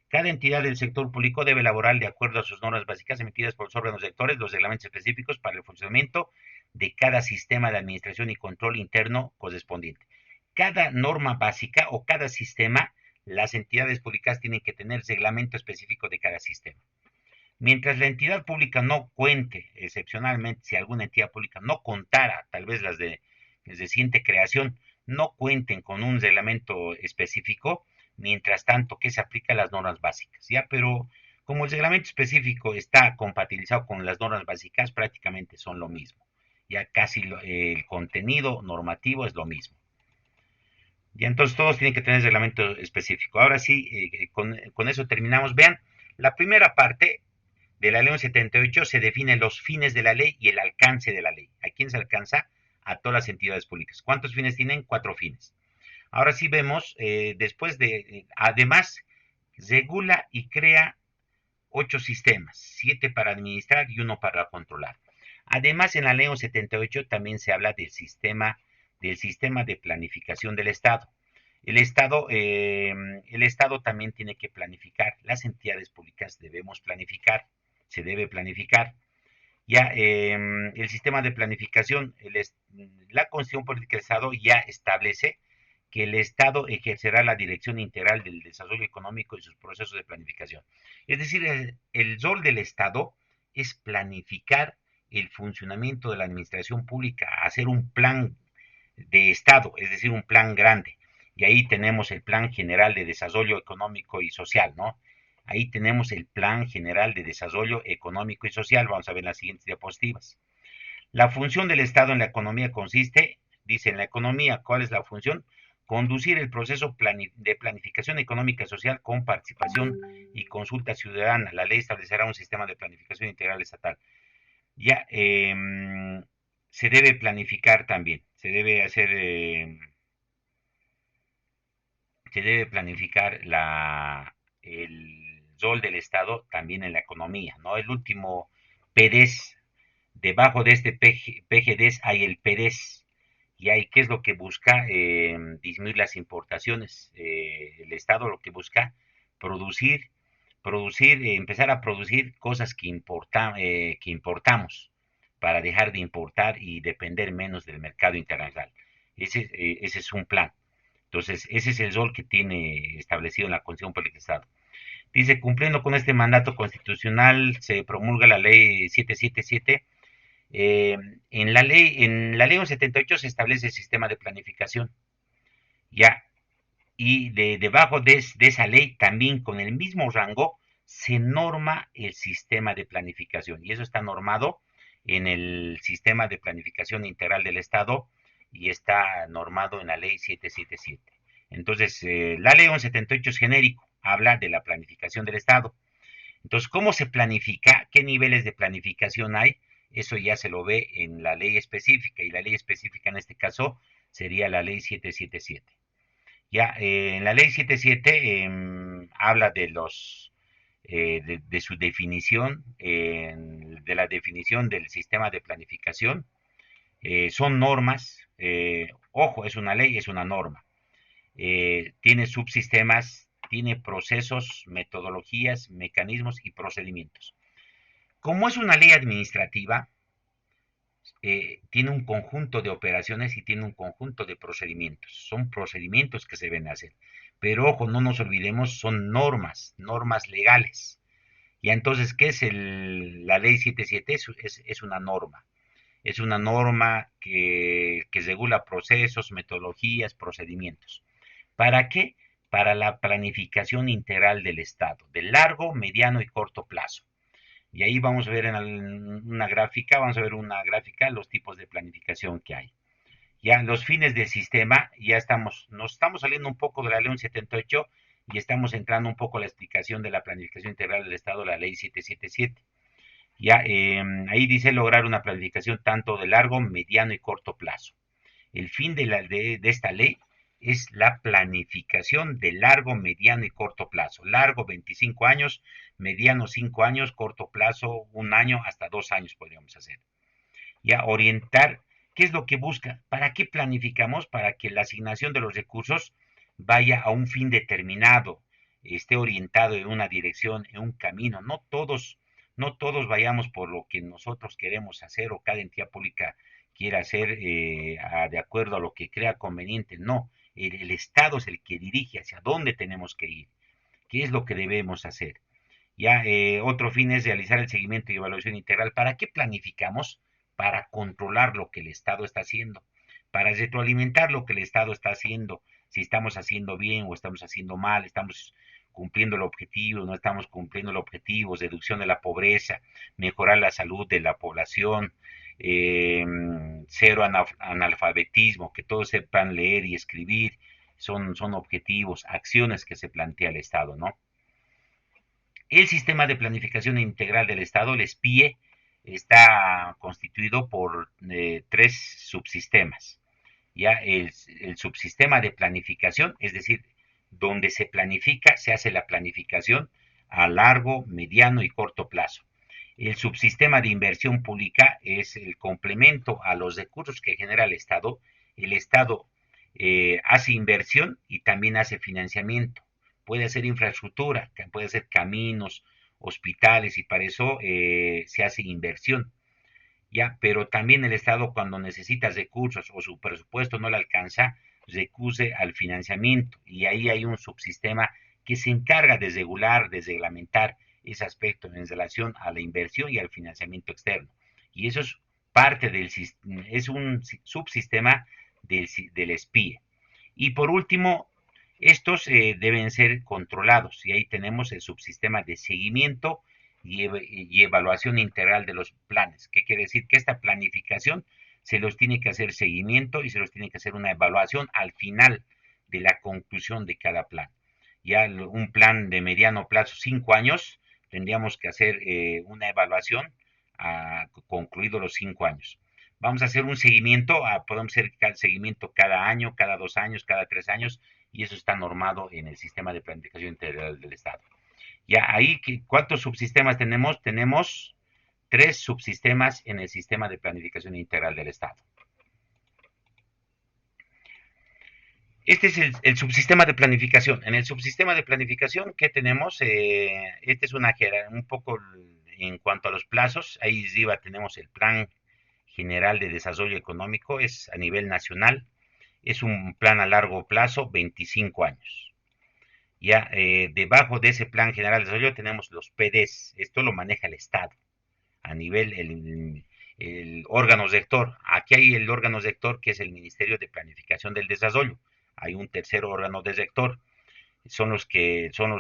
Cada entidad del sector público debe elaborar de acuerdo a sus normas básicas emitidas por los órganos rectores los reglamentos específicos para el funcionamiento de cada sistema de administración y control interno correspondiente. Cada norma básica o cada sistema, las entidades públicas tienen que tener reglamento específico de cada sistema. Mientras la entidad pública no cuente, excepcionalmente, si alguna entidad pública no contara, tal vez las de reciente creación, no cuenten con un reglamento específico, mientras tanto que se aplica las normas básicas, ¿ya? Pero como el reglamento específico está compatibilizado con las normas básicas, prácticamente son lo mismo. Ya casi el contenido normativo es lo mismo. Y entonces todos tienen que tener reglamento específico. Ahora sí, con eso terminamos. Vean, la primera parte de la ley 78 se definen los fines de la ley y el alcance de la ley. ¿A quién se alcanza? A todas las entidades públicas. ¿Cuántos fines tienen? 4 fines. Ahora sí vemos, además, regula y crea 8 sistemas, 7 para administrar y 1 para controlar. Además, en la ley 78 también se habla del sistema de planificación del Estado. El Estado también tiene que planificar. Las entidades públicas debemos planificar. Se debe planificar. Ya el sistema de planificación, la Constitución Política del Estado ya establece que el Estado ejercerá la dirección integral del desarrollo económico y sus procesos de planificación. Es decir, el rol del Estado es planificar el funcionamiento de la administración pública, hacer un plan de Estado, es decir, un plan grande. Y ahí tenemos el Plan General de Desarrollo Económico y Social, ¿no? Ahí tenemos el Plan General de Desarrollo Económico y Social. Vamos a ver en las siguientes diapositivas. La función del Estado en la economía consiste, dice en la economía, ¿cuál es la función? Conducir el proceso de planificación económica y social con participación y consulta ciudadana. La ley establecerá un sistema de planificación integral estatal. Ya, se debe planificar también, se debe hacer se debe planificar el rol del Estado también en la economía, ¿no? El último PDES, debajo de este PGDES hay el PEDES, y hay, ¿qué es lo que busca? Disminuir las importaciones. El Estado lo que busca, producir, empezar a producir cosas que importamos, para dejar de importar y depender menos del mercado internacional. Ese es un plan. Entonces, ese es el rol que tiene establecido en la Constitución Política del Estado. Dice, cumpliendo con este mandato constitucional, se promulga la ley 777. En la ley 78 se establece el sistema de planificación, ya, y debajo de esa ley, también con el mismo rango, se norma el sistema de planificación, y eso está normado en el sistema de planificación integral del Estado, y está normado en la ley 777. Entonces, la ley 178 es genérico, habla de la planificación del Estado. Entonces, ¿cómo se planifica? ¿Qué niveles de planificación hay? Eso ya se lo ve en la ley específica, y la ley específica en este caso sería la ley 777. Ya, en la ley 77 habla de su definición, de la definición del sistema de planificación. Son normas, ojo, es una ley, es una norma. Tiene subsistemas, tiene procesos, metodologías, mecanismos y procedimientos. Como es una ley administrativa, tiene un conjunto de operaciones y tiene un conjunto de procedimientos. Son procedimientos que se deben hacer. Pero ojo, no nos olvidemos, son normas legales. Y entonces, ¿qué es la ley 77? Es una norma. Es una norma que regula procesos, metodologías, procedimientos. ¿Para qué? Para la planificación integral del Estado, de largo, mediano y corto plazo. Y ahí vamos a ver en una gráfica los tipos de planificación que hay. Ya los fines del sistema, nos estamos saliendo un poco de la ley 78 y estamos entrando un poco a la explicación de la planificación integral del Estado, la ley 777. Ya, ahí dice lograr una planificación tanto de largo, mediano y corto plazo. El fin de esta ley es la planificación de largo, mediano y corto plazo. Largo, 25 años, mediano, 5 años, corto plazo, 1 año, hasta 2 años podríamos hacer. Ya, orientar, ¿qué es lo que busca? ¿Para qué planificamos? Para que la asignación de los recursos vaya a un fin determinado, esté orientado en una dirección, en un camino. No todos vayamos por lo que nosotros queremos hacer, o cada entidad pública quiera hacer de acuerdo a lo que crea conveniente. No, el Estado es el que dirige hacia dónde tenemos que ir, qué es lo que debemos hacer. Ya, otro fin es realizar el seguimiento y evaluación integral. ¿Para qué planificamos? Para controlar lo que el Estado está haciendo, para retroalimentar lo que el Estado está haciendo, si estamos haciendo bien o estamos haciendo mal, estamos cumpliendo el objetivo, no estamos cumpliendo el objetivo, reducción de la pobreza, mejorar la salud de la población, eh, cero analfabetismo, que todos sepan leer y escribir, son objetivos, acciones que se plantea el Estado, ¿no? El sistema de planificación integral del Estado, el SPIE, está constituido por 3 subsistemas. Ya el subsistema de planificación, es decir, donde se planifica, se hace la planificación a largo, mediano y corto plazo. El subsistema de inversión pública es el complemento a los recursos que genera el Estado. El Estado hace inversión y también hace financiamiento. Puede hacer infraestructura, puede hacer caminos, hospitales, y para eso se hace inversión. Ya, pero también el Estado, cuando necesita recursos o su presupuesto no le alcanza, recurre al financiamiento, y ahí hay un subsistema que se encarga de regular, de reglamentar ese aspecto en relación a la inversión y al financiamiento externo. Y eso es es un subsistema del SPIE. Y por último, estos deben ser controlados, y ahí tenemos el subsistema de seguimiento y evaluación integral de los planes. ¿Qué quiere decir? Que esta planificación se los tiene que hacer seguimiento y se los tiene que hacer una evaluación al final de la conclusión de cada plan. Ya un plan de mediano plazo, 5 años, tendríamos que hacer una evaluación concluido los 5 años. Vamos a hacer un seguimiento, podemos hacer seguimiento cada año, cada 2 años, cada 3 años, y eso está normado en el Sistema de Planificación Integral del Estado. Ya ahí, ¿cuántos subsistemas tenemos? Tenemos 3 subsistemas en el Sistema de Planificación Integral del Estado. Este es el subsistema de planificación. En el subsistema de planificación, ¿qué tenemos? Este es un poco en cuanto a los plazos. Ahí arriba tenemos el Plan General de Desarrollo Económico, es a nivel nacional. Es un plan a largo plazo, 25 años. Ya debajo de ese Plan General de Desarrollo tenemos los PDs. Esto lo maneja el Estado a nivel el órgano rector. Aquí hay el órgano rector que es el Ministerio de Planificación del Desarrollo. Hay un tercer órgano de rector, son los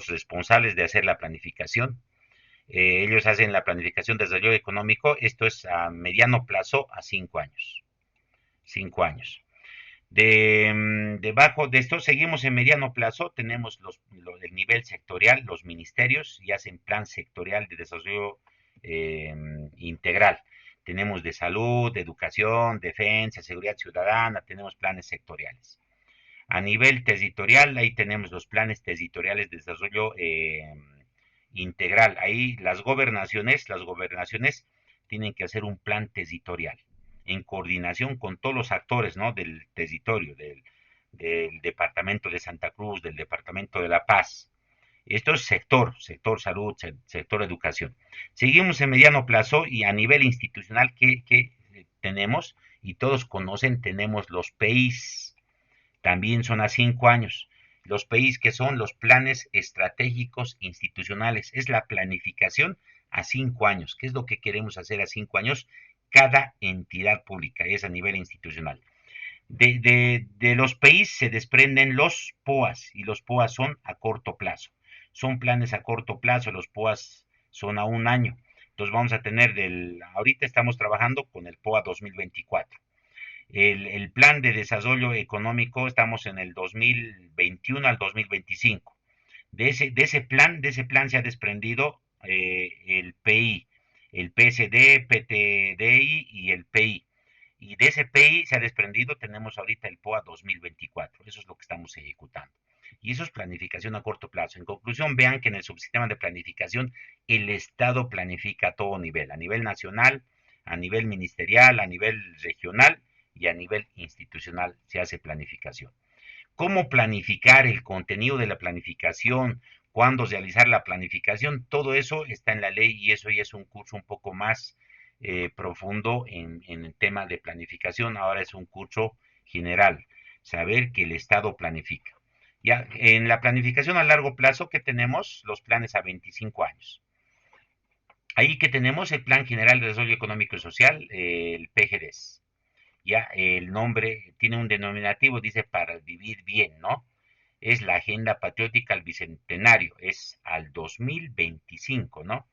responsables de hacer la planificación. Ellos hacen la planificación de desarrollo económico, esto es a mediano plazo, a 5 años. 5 años. Debajo de esto, seguimos en mediano plazo, tenemos el nivel sectorial, los ministerios, y hacen plan sectorial de desarrollo integral. Tenemos de salud, de educación, defensa, seguridad ciudadana, tenemos planes sectoriales. A nivel territorial, ahí tenemos los planes territoriales de desarrollo integral. Ahí las gobernaciones tienen que hacer un plan territorial en coordinación con todos los actores, ¿no? Del territorio, del departamento de Santa Cruz, del departamento de La Paz. Esto es sector salud, sector educación. Seguimos en mediano plazo y a nivel institucional que tenemos, y todos conocen, tenemos los PEIs, también son a 5 años. Los PEIs, que son los planes estratégicos institucionales, es la planificación a 5 años. ¿Qué es lo que queremos hacer a 5 años? Cada entidad pública, es a nivel institucional. De los PEIs se desprenden los POAs, y los POAs son a corto plazo. Son planes a corto plazo, los POAs son a 1 año. Entonces vamos a tener ahorita estamos trabajando con el POA 2024. El plan de desarrollo económico estamos en el 2021 al 2025. De ese plan se ha desprendido el PI, el PSD, PTDI y el PI. Y de ese PI se ha desprendido, tenemos ahorita el POA 2024. Eso es lo que estamos ejecutando. Y eso es planificación a corto plazo. En conclusión, vean que en el subsistema de planificación el Estado planifica a todo nivel, a nivel nacional, a nivel ministerial, a nivel regional y a nivel institucional se hace planificación. ¿Cómo planificar el contenido de la planificación? ¿Cuándo realizar la planificación? Todo eso está en la ley y eso ya es un curso un poco más profundo en el tema de planificación. Ahora es un curso general, saber que el Estado planifica. Ya en la planificación a largo plazo, ¿qué tenemos? Los planes a 25 años. Ahí que tenemos el Plan General de Desarrollo Económico y Social, el PGDES. Ya el nombre tiene un denominativo, dice para vivir bien, ¿no? Es la Agenda Patriótica al Bicentenario, es al 2025, ¿no?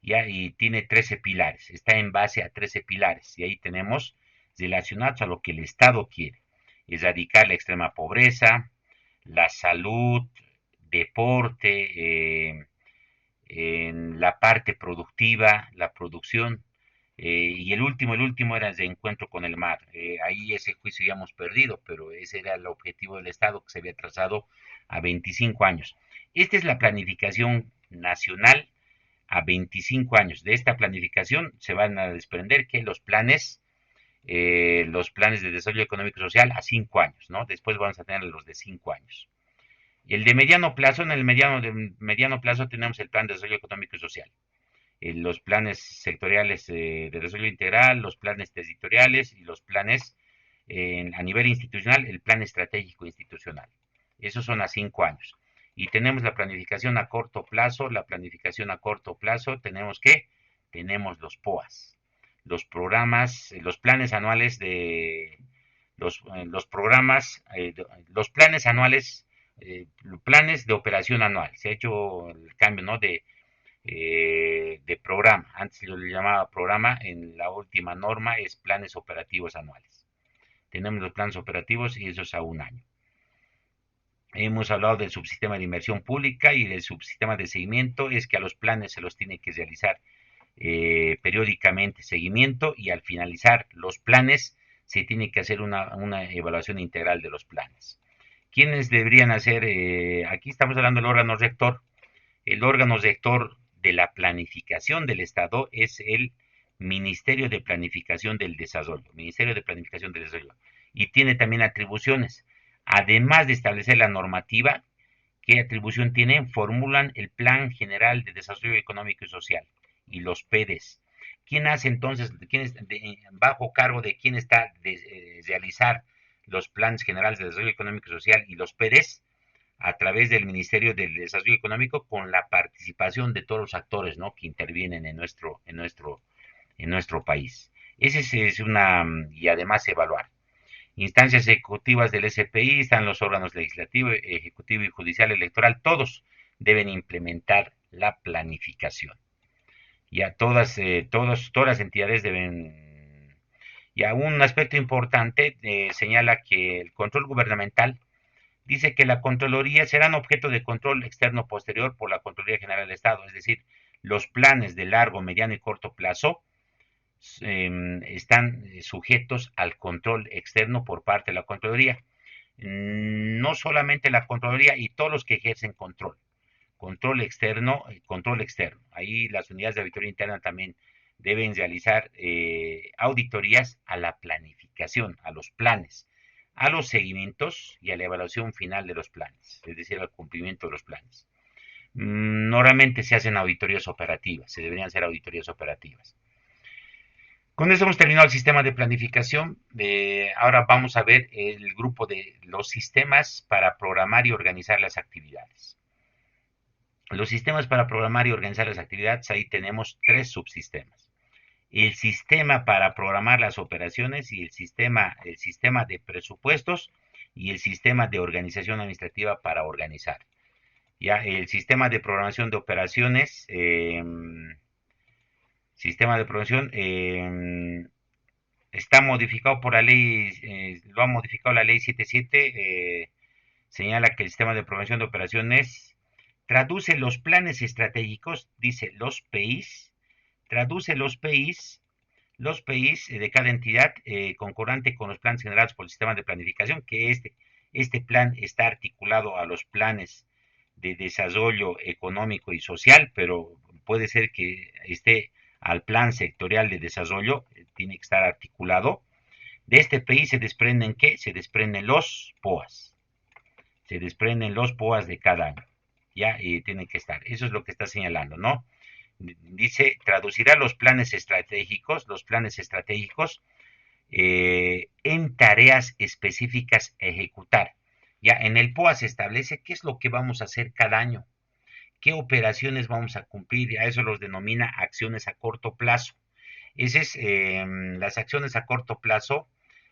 Ya, y tiene 13 pilares, está en base a 13 pilares, y ahí tenemos relacionados a lo que el Estado quiere: erradicar la extrema pobreza, la salud, deporte, en la parte productiva, la producción, y el último era el de encuentro con el mar. Ahí ese juicio ya hemos perdido, pero ese era el objetivo del Estado que se había trazado a 25 años. Esta es la planificación nacional a 25 años. De esta planificación se van a desprender que los planes de desarrollo económico y social a 5 años, ¿no? Después vamos a tener los de 5 años. Y el de mediano plazo, en el mediano plazo tenemos el plan de desarrollo económico y social, los planes sectoriales de desarrollo integral, los planes territoriales y los planes a nivel institucional, el plan estratégico institucional. Esos son a 5 años. Y tenemos la planificación a corto plazo. La planificación a corto plazo tenemos los POAs, los programas, los planes anuales de los programas, los planes anuales, planes de operación anual. Se ha hecho el cambio, ¿no? De programa. Antes yo le llamaba programa, en la última norma es planes operativos anuales. Tenemos los planes operativos y eso es a 1 año. Hemos hablado del subsistema de inversión pública y del subsistema de seguimiento. Es que a los planes se los tiene que realizar periódicamente seguimiento, y al finalizar los planes se tiene que hacer una evaluación integral de los planes. ¿Quiénes deberían hacer? Aquí estamos hablando del órgano rector. El órgano rector de la planificación del Estado es el Ministerio de Planificación del Desarrollo, Ministerio de Planificación del Desarrollo, y tiene también atribuciones. Además de establecer la normativa, ¿qué atribución tienen? Formulan el Plan General de Desarrollo Económico y Social y los PEDES. ¿Quién hace entonces, bajo cargo de quién está de realizar los planes generales de desarrollo económico y social y los PEDES? A través del Ministerio del Desarrollo Económico, con la participación de todos los actores, ¿no?, que intervienen en nuestro país. Ese es una, y además evaluar. Instancias ejecutivas del SPI, están los órganos legislativo, ejecutivo y judicial electoral, todos deben implementar la planificación. Ya todas las entidades deben. Ya un aspecto importante señala que el control gubernamental dice que la Contraloría serán objeto de control externo posterior por la Contraloría General del Estado, es decir, los planes de largo, mediano y corto plazo están sujetos al control externo por parte de la Contraloría. No solamente la Contraloría y todos los que ejercen control externo, control externo. Ahí las unidades de auditoría interna también deben realizar auditorías a la planificación, a los planes, a los seguimientos y a la evaluación final de los planes, es decir, al cumplimiento de los planes. Normalmente se hacen auditorías operativas, se deberían hacer auditorías operativas. Con eso hemos terminado el sistema de planificación. Ahora vamos a ver el grupo de los sistemas para programar y organizar las actividades. Los sistemas para programar y organizar las actividades, ahí tenemos 3 subsistemas. El sistema para programar las operaciones y el sistema de presupuestos y el sistema de organización administrativa para organizar. Ya el sistema de programación de operaciones, está modificado por la ley, lo ha modificado la ley 77, señala que el sistema de programación de operaciones traduce los planes estratégicos, dice los PEIs, traduce los PEIs de cada entidad concordante con los planes generados por el sistema de planificación, que este plan está articulado a los planes de desarrollo económico y social, pero puede ser que esté al plan sectorial de desarrollo, tiene que estar articulado. De este PI se desprenden, ¿qué? Se desprenden los POAs. Se desprenden los POAs de cada año. Ya, tienen que estar. Eso es lo que está señalando, ¿no? Dice, traducirá los planes estratégicos en tareas específicas a ejecutar. Ya en el POA se establece qué es lo que vamos a hacer cada año, qué operaciones vamos a cumplir, y a eso los denomina acciones a corto plazo. Esa es las acciones a corto plazo,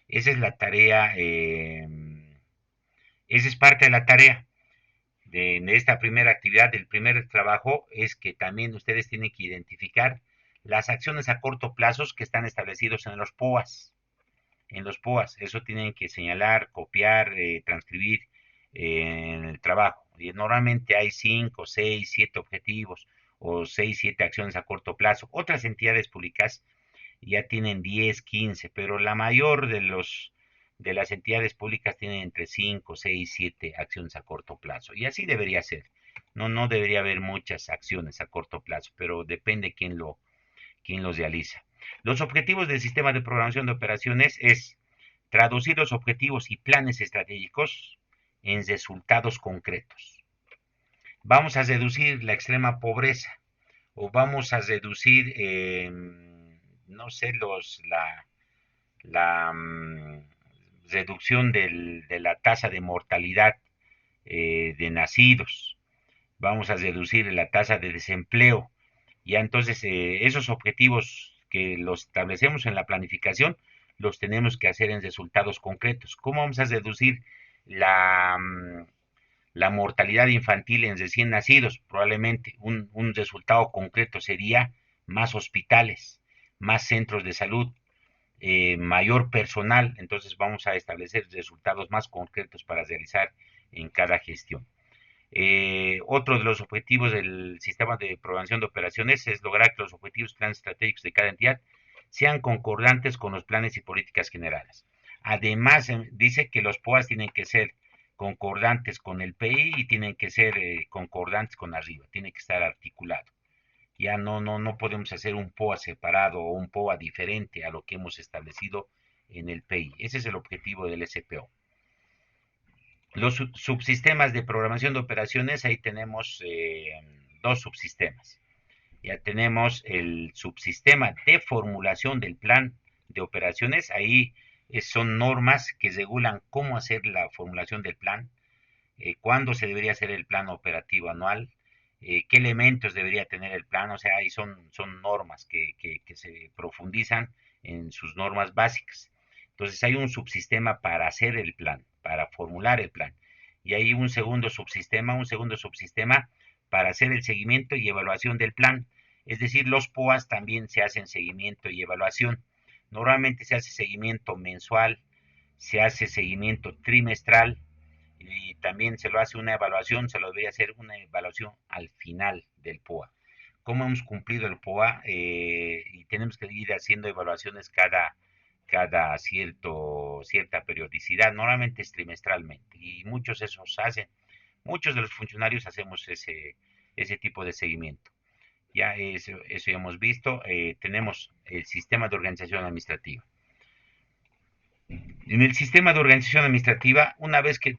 esa es la tarea, esa es parte de la tarea de esta primera actividad, del primer trabajo, es que también ustedes tienen que identificar las acciones a corto plazo que están establecidos en los POAs. En los POAs, eso tienen que señalar, copiar, transcribir en el trabajo. Y normalmente hay 5, 6, 7 objetivos o 6, 7 acciones a corto plazo. Otras entidades públicas ya tienen 10, 15, pero la mayor de las entidades públicas tienen entre 5, 6, 7 acciones a corto plazo. Y así debería ser. No debería haber muchas acciones a corto plazo, pero depende quién los realiza. Los objetivos del sistema de programación de operaciones es traducir los objetivos y planes estratégicos en resultados concretos. Vamos a reducir la extrema pobreza o vamos a reducir, no sé, la reducción de la tasa de mortalidad de nacidos. Vamos a reducir la tasa de desempleo. Ya entonces esos objetivos que los establecemos en la planificación los tenemos que hacer en resultados concretos. ¿Cómo vamos a reducir la mortalidad infantil en recién nacidos? Probablemente un resultado concreto sería más hospitales, más centros de salud, mayor personal. Entonces vamos a establecer resultados más concretos para realizar en cada gestión. Otro de los objetivos del sistema de programación de operaciones es lograr que los objetivos y planes estratégicos de cada entidad sean concordantes con los planes y políticas generadas. Además, dice que los POAs tienen que ser concordantes con el PI y tienen que ser concordantes con arriba, tiene que estar articulado. Ya no podemos hacer un POA separado o un POA diferente a lo que hemos establecido en el PI. Ese es el objetivo del SPO. Los subsistemas de programación de operaciones, ahí tenemos dos subsistemas. Ya tenemos el subsistema de formulación del plan de operaciones. Ahí son normas que regulan cómo hacer la formulación del plan, cuándo se debería hacer el plan operativo anual, qué elementos debería tener el plan. O sea, ahí son normas que se profundizan en sus normas básicas. Entonces hay un subsistema para hacer el plan, para formular el plan. Y hay un segundo subsistema para hacer el seguimiento y evaluación del plan. Es decir, los POAs también se hacen seguimiento y evaluación. Normalmente se hace seguimiento mensual, se hace seguimiento trimestral y también se lo hace una evaluación, se lo debería hacer una evaluación al final del POA. ¿Cómo hemos cumplido el POA? Y tenemos que ir haciendo evaluaciones cada cierta periodicidad, normalmente es trimestralmente, y muchos muchos de los funcionarios hacemos ese tipo de seguimiento. Ya eso ya hemos visto. Tenemos el sistema de organización administrativa. En el sistema de organización administrativa, una vez que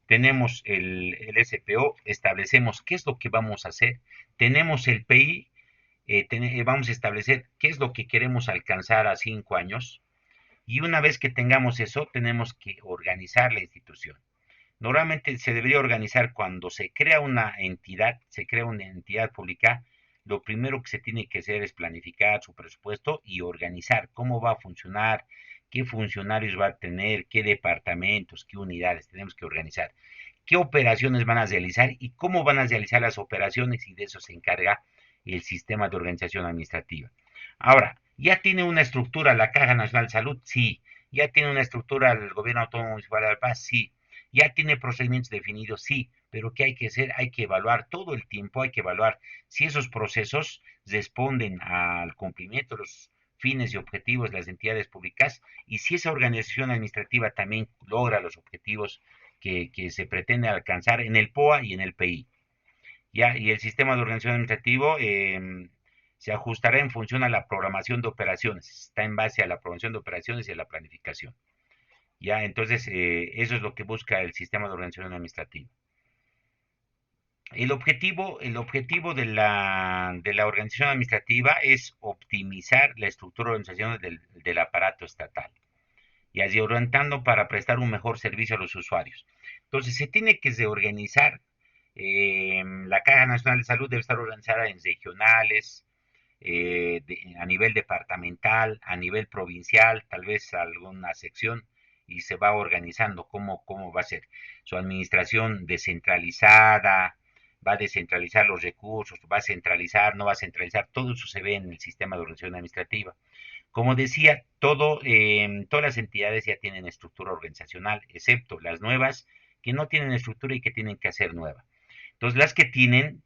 tenemos el SPO, establecemos qué es lo que vamos a hacer, tenemos el PI, vamos a establecer qué es lo que queremos alcanzar a 5 años, y una vez que tengamos eso, tenemos que organizar la institución. Normalmente se debería organizar cuando se crea una entidad pública. Lo primero que se tiene que hacer es planificar su presupuesto y organizar cómo va a funcionar, qué funcionarios va a tener, qué departamentos, qué unidades tenemos que organizar, qué operaciones van a realizar y cómo van a realizar las operaciones, y de eso se encarga el sistema de organización administrativa. Ahora, ¿ya tiene una estructura la Caja Nacional de Salud? Sí. ¿Ya tiene una estructura el Gobierno Autónomo Municipal de La Paz? Sí. ¿Ya tiene procedimientos definidos? Sí. Pero ¿qué hay que hacer? Hay que evaluar todo el tiempo, hay que evaluar si esos procesos responden al cumplimiento de los fines y objetivos de las entidades públicas, y si esa organización administrativa también logra los objetivos que se pretende alcanzar en el POA y en el PI. ¿Ya? Y el sistema de organización administrativo se ajustará en función a la programación de operaciones, está en base a la programación de operaciones y a la planificación. ¿Ya? Entonces, eso es lo que busca el sistema de organización administrativa. El objetivo de la organización administrativa es optimizar la estructura organizacional del aparato estatal, y así orientando para prestar un mejor servicio a los usuarios. Entonces, se tiene que reorganizar. La Caja Nacional de Salud debe estar organizada en regionales, a nivel departamental, a nivel provincial, tal vez alguna sección, y se va organizando cómo va a ser su administración descentralizada, va a descentralizar los recursos, va a centralizar, no va a centralizar, todo eso se ve en el sistema de organización administrativa. Como decía, todas las entidades ya tienen estructura organizacional, excepto las nuevas que no tienen estructura y que tienen que hacer nueva. Entonces, las que tienen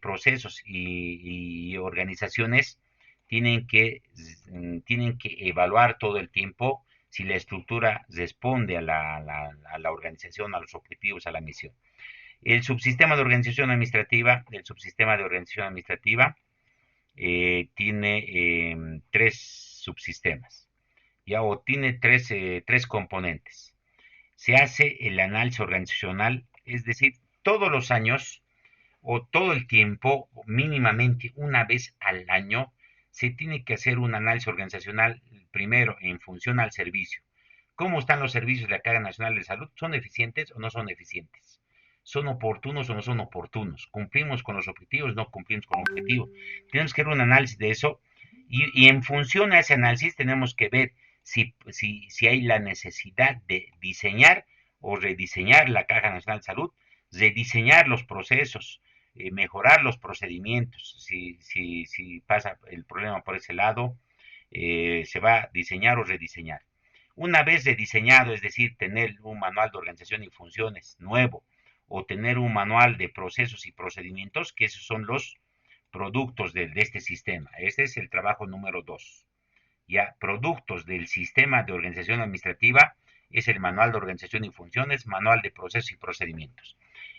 procesos y organizaciones tienen que evaluar todo el tiempo si la estructura responde a la organización, a los objetivos, a la misión. El subsistema de organización administrativa tiene tres subsistemas, ya, o tiene tres componentes. Se hace el análisis organizacional, es decir, todos los años o todo el tiempo, mínimamente una vez al año, se tiene que hacer un análisis organizacional, primero en función al servicio. ¿Cómo están los servicios de la Caja Nacional de Salud? ¿Son eficientes o no son eficientes? ¿Son oportunos o no son oportunos? ¿Cumplimos con los objetivos o no cumplimos con los objetivos? Tenemos que hacer un análisis de eso, y en función a ese análisis tenemos que ver si hay la necesidad de diseñar o rediseñar la Caja Nacional de Salud, rediseñar los procesos, mejorar los procedimientos. Si pasa el problema por ese lado, se va a diseñar o rediseñar. Una vez rediseñado, es decir, tener un manual de organización y funciones nuevo, o tener un manual de procesos y procedimientos, que esos son los productos de este sistema. Este es el trabajo número 2. Ya, productos del sistema de organización administrativa, es el Manual de Organización y Funciones, Manual de Procesos y Procedimientos.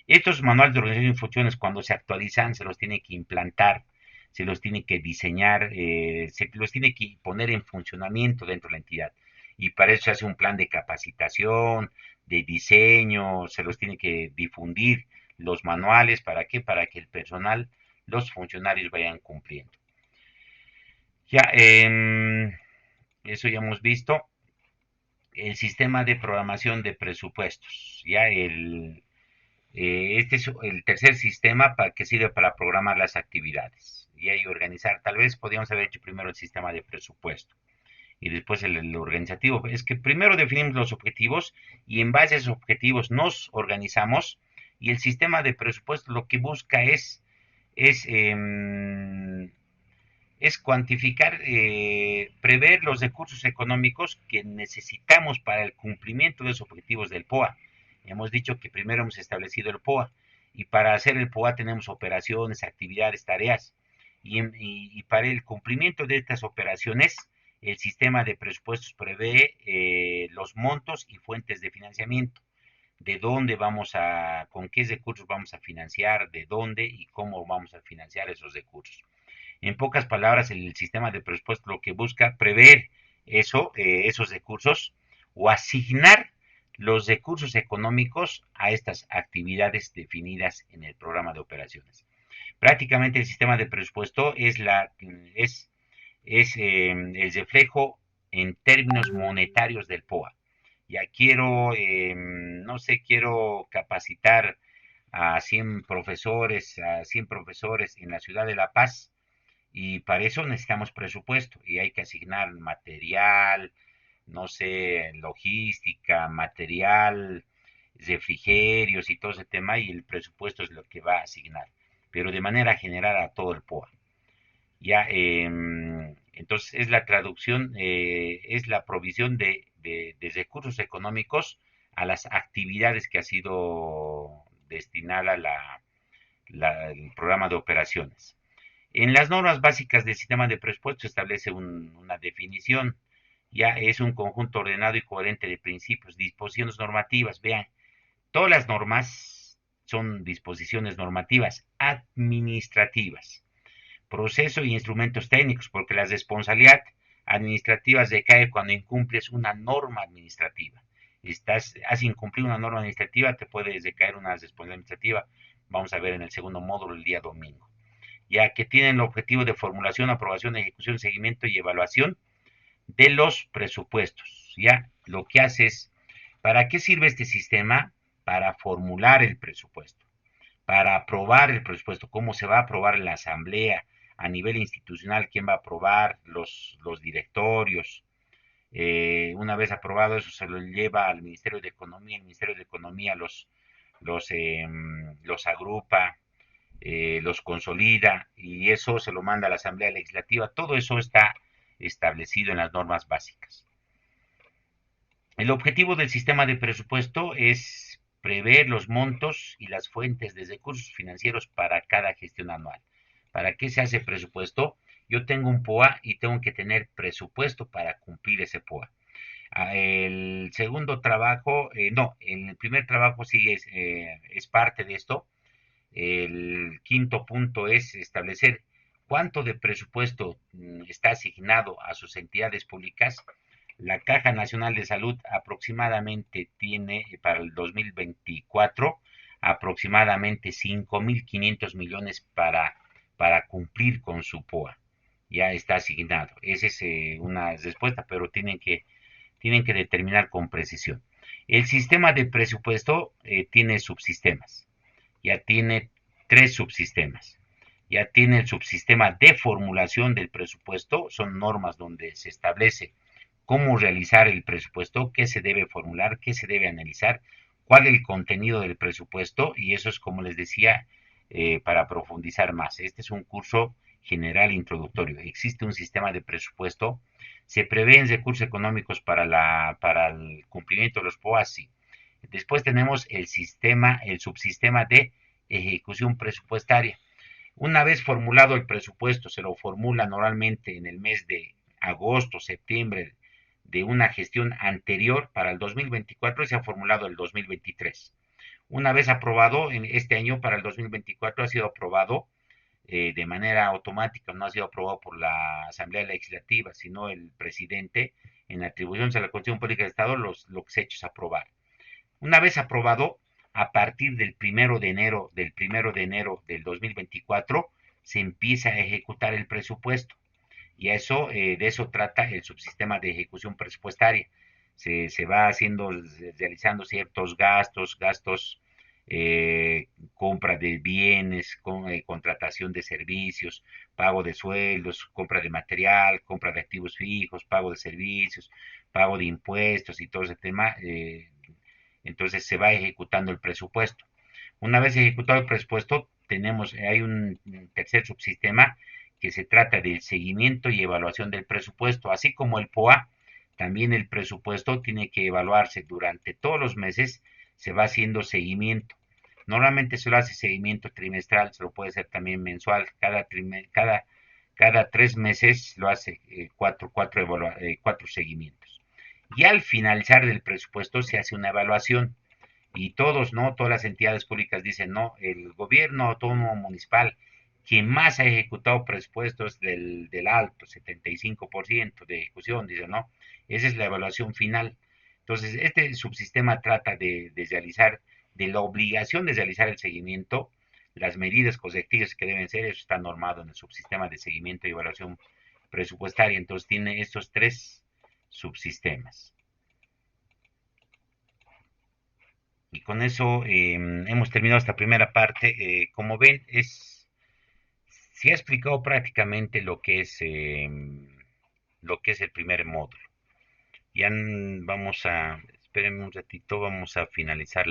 Estos manuales de organización y funciones, cuando se actualizan, se los tiene que implantar, se los tiene que diseñar, se los tiene que poner en funcionamiento dentro de la entidad. Y para eso se hace un plan de capacitación, de diseño, se los tiene que difundir los manuales. ¿Para qué? Para que el personal, los funcionarios vayan cumpliendo. Ya, eso ya hemos visto. El sistema de programación de presupuestos. Ya este es el tercer sistema que sirve para programar las actividades y ahí organizar. Tal vez podríamos haber hecho primero el sistema de presupuesto y después el organizativo. Es que primero definimos los objetivos y en base a esos objetivos nos organizamos, y el sistema de presupuesto lo que busca es, eh, es cuantificar, prever los recursos económicos que necesitamos para el cumplimiento de los objetivos del POA. Hemos dicho que primero hemos establecido el POA, y para hacer el POA tenemos operaciones, actividades, tareas, y para el cumplimiento de estas operaciones, el sistema de presupuestos prevé los montos y fuentes de financiamiento, de dónde vamos a, con qué recursos vamos a financiar, de dónde y cómo vamos a financiar esos recursos. En pocas palabras, el sistema de presupuesto lo que busca prever esos recursos, o asignar los recursos económicos a estas actividades definidas en el programa de operaciones. Prácticamente el sistema de presupuesto es el reflejo en términos monetarios del POA. Ya quiero, no sé, quiero capacitar a 100 profesores en la ciudad de La Paz, y para eso necesitamos presupuesto y hay que asignar material, no sé, logística, material, refrigerios y todo ese tema, y el presupuesto es lo que va a asignar, pero de manera general a todo el POA. Ya, entonces es la traducción, es la provisión de recursos económicos a las actividades que ha sido destinada el programa de operaciones. En las normas básicas del sistema de presupuesto se establece una definición. Ya es un conjunto ordenado y coherente de principios, disposiciones normativas. Vean, todas las normas son disposiciones normativas administrativas, proceso y instrumentos técnicos, porque la responsabilidad administrativa recae cuando incumples una norma administrativa. Has incumplido una norma administrativa, te puede recaer una responsabilidad administrativa. Vamos a ver en el segundo módulo el día domingo. Ya que tienen el objetivo de formulación, aprobación, ejecución, seguimiento y evaluación de los presupuestos. Ya lo que hace es, ¿para qué sirve este sistema? Para formular el presupuesto, para aprobar el presupuesto, cómo se va a aprobar en la asamblea, a nivel institucional, quién va a aprobar, los directorios. Una vez aprobado eso, se lo lleva al Ministerio de Economía, el Ministerio de Economía los agrupa, los consolida, y eso se lo manda a la Asamblea Legislativa. Todo eso está establecido en las normas básicas. El objetivo del sistema de presupuesto es prever los montos y las fuentes de recursos financieros para cada gestión anual. ¿Para qué se hace presupuesto? Yo tengo un POA y tengo que tener presupuesto para cumplir ese POA. El segundo trabajo, no, el primer trabajo sí es parte de esto. El quinto punto es establecer cuánto de presupuesto está asignado a sus entidades públicas. La Caja Nacional de Salud aproximadamente tiene para el 2024 aproximadamente 5.500 millones para cumplir con su POA. Ya está asignado. Esa es una respuesta, pero tienen que determinar con precisión. El sistema de presupuesto tiene subsistemas. Ya tiene 3 subsistemas. Ya tiene el subsistema de formulación del presupuesto, son normas donde se establece cómo realizar el presupuesto, qué se debe formular, qué se debe analizar, cuál es el contenido del presupuesto, y eso es, como les decía, para profundizar más. Este es un curso general introductorio. Existe un sistema de presupuesto, se prevén recursos económicos para el cumplimiento de los POAS. Después tenemos el subsistema de ejecución presupuestaria. Una vez formulado el presupuesto, se lo formula normalmente en el mes de agosto, septiembre de una gestión anterior para el 2024 y se ha formulado el 2023. Una vez aprobado en este año para el 2024 ha sido aprobado de manera automática, no ha sido aprobado por la Asamblea Legislativa, sino el presidente en atribuciones a la Constitución Política del Estado lo que se ha hecho es aprobar. Una vez aprobado, a partir del primero de enero del 2024 se empieza a ejecutar el presupuesto. Y eso, de eso trata el subsistema de ejecución presupuestaria. Se va realizando ciertos gastos, compra de bienes, contratación de servicios, pago de sueldos, compra de material, compra de activos fijos, pago de servicios, pago de impuestos y todo ese tema. Entonces se va ejecutando el presupuesto. Una vez ejecutado el presupuesto, hay un tercer subsistema que se trata del seguimiento y evaluación del presupuesto, así como el POA. También el presupuesto tiene que evaluarse durante todos los meses, se va haciendo seguimiento. Normalmente se lo hace seguimiento trimestral, se lo puede hacer también mensual, cada 3 meses lo hace cuatro seguimientos. Y al finalizar del presupuesto se hace una evaluación y todos, ¿no? Todas las entidades públicas dicen, no, el gobierno autónomo municipal quien más ha ejecutado presupuestos del alto, 75% de ejecución, dice, ¿no? Esa es la evaluación final. Entonces, este subsistema trata de realizar, de la obligación de realizar el seguimiento, las medidas correctivas que deben ser, eso está normado en el subsistema de seguimiento y evaluación presupuestaria. Entonces, tiene estos tres subsistemas. Y con eso hemos terminado esta primera parte. Como ven, se ha explicado prácticamente lo que es el primer módulo. Ya vamos a, espérenme un ratito, vamos a finalizar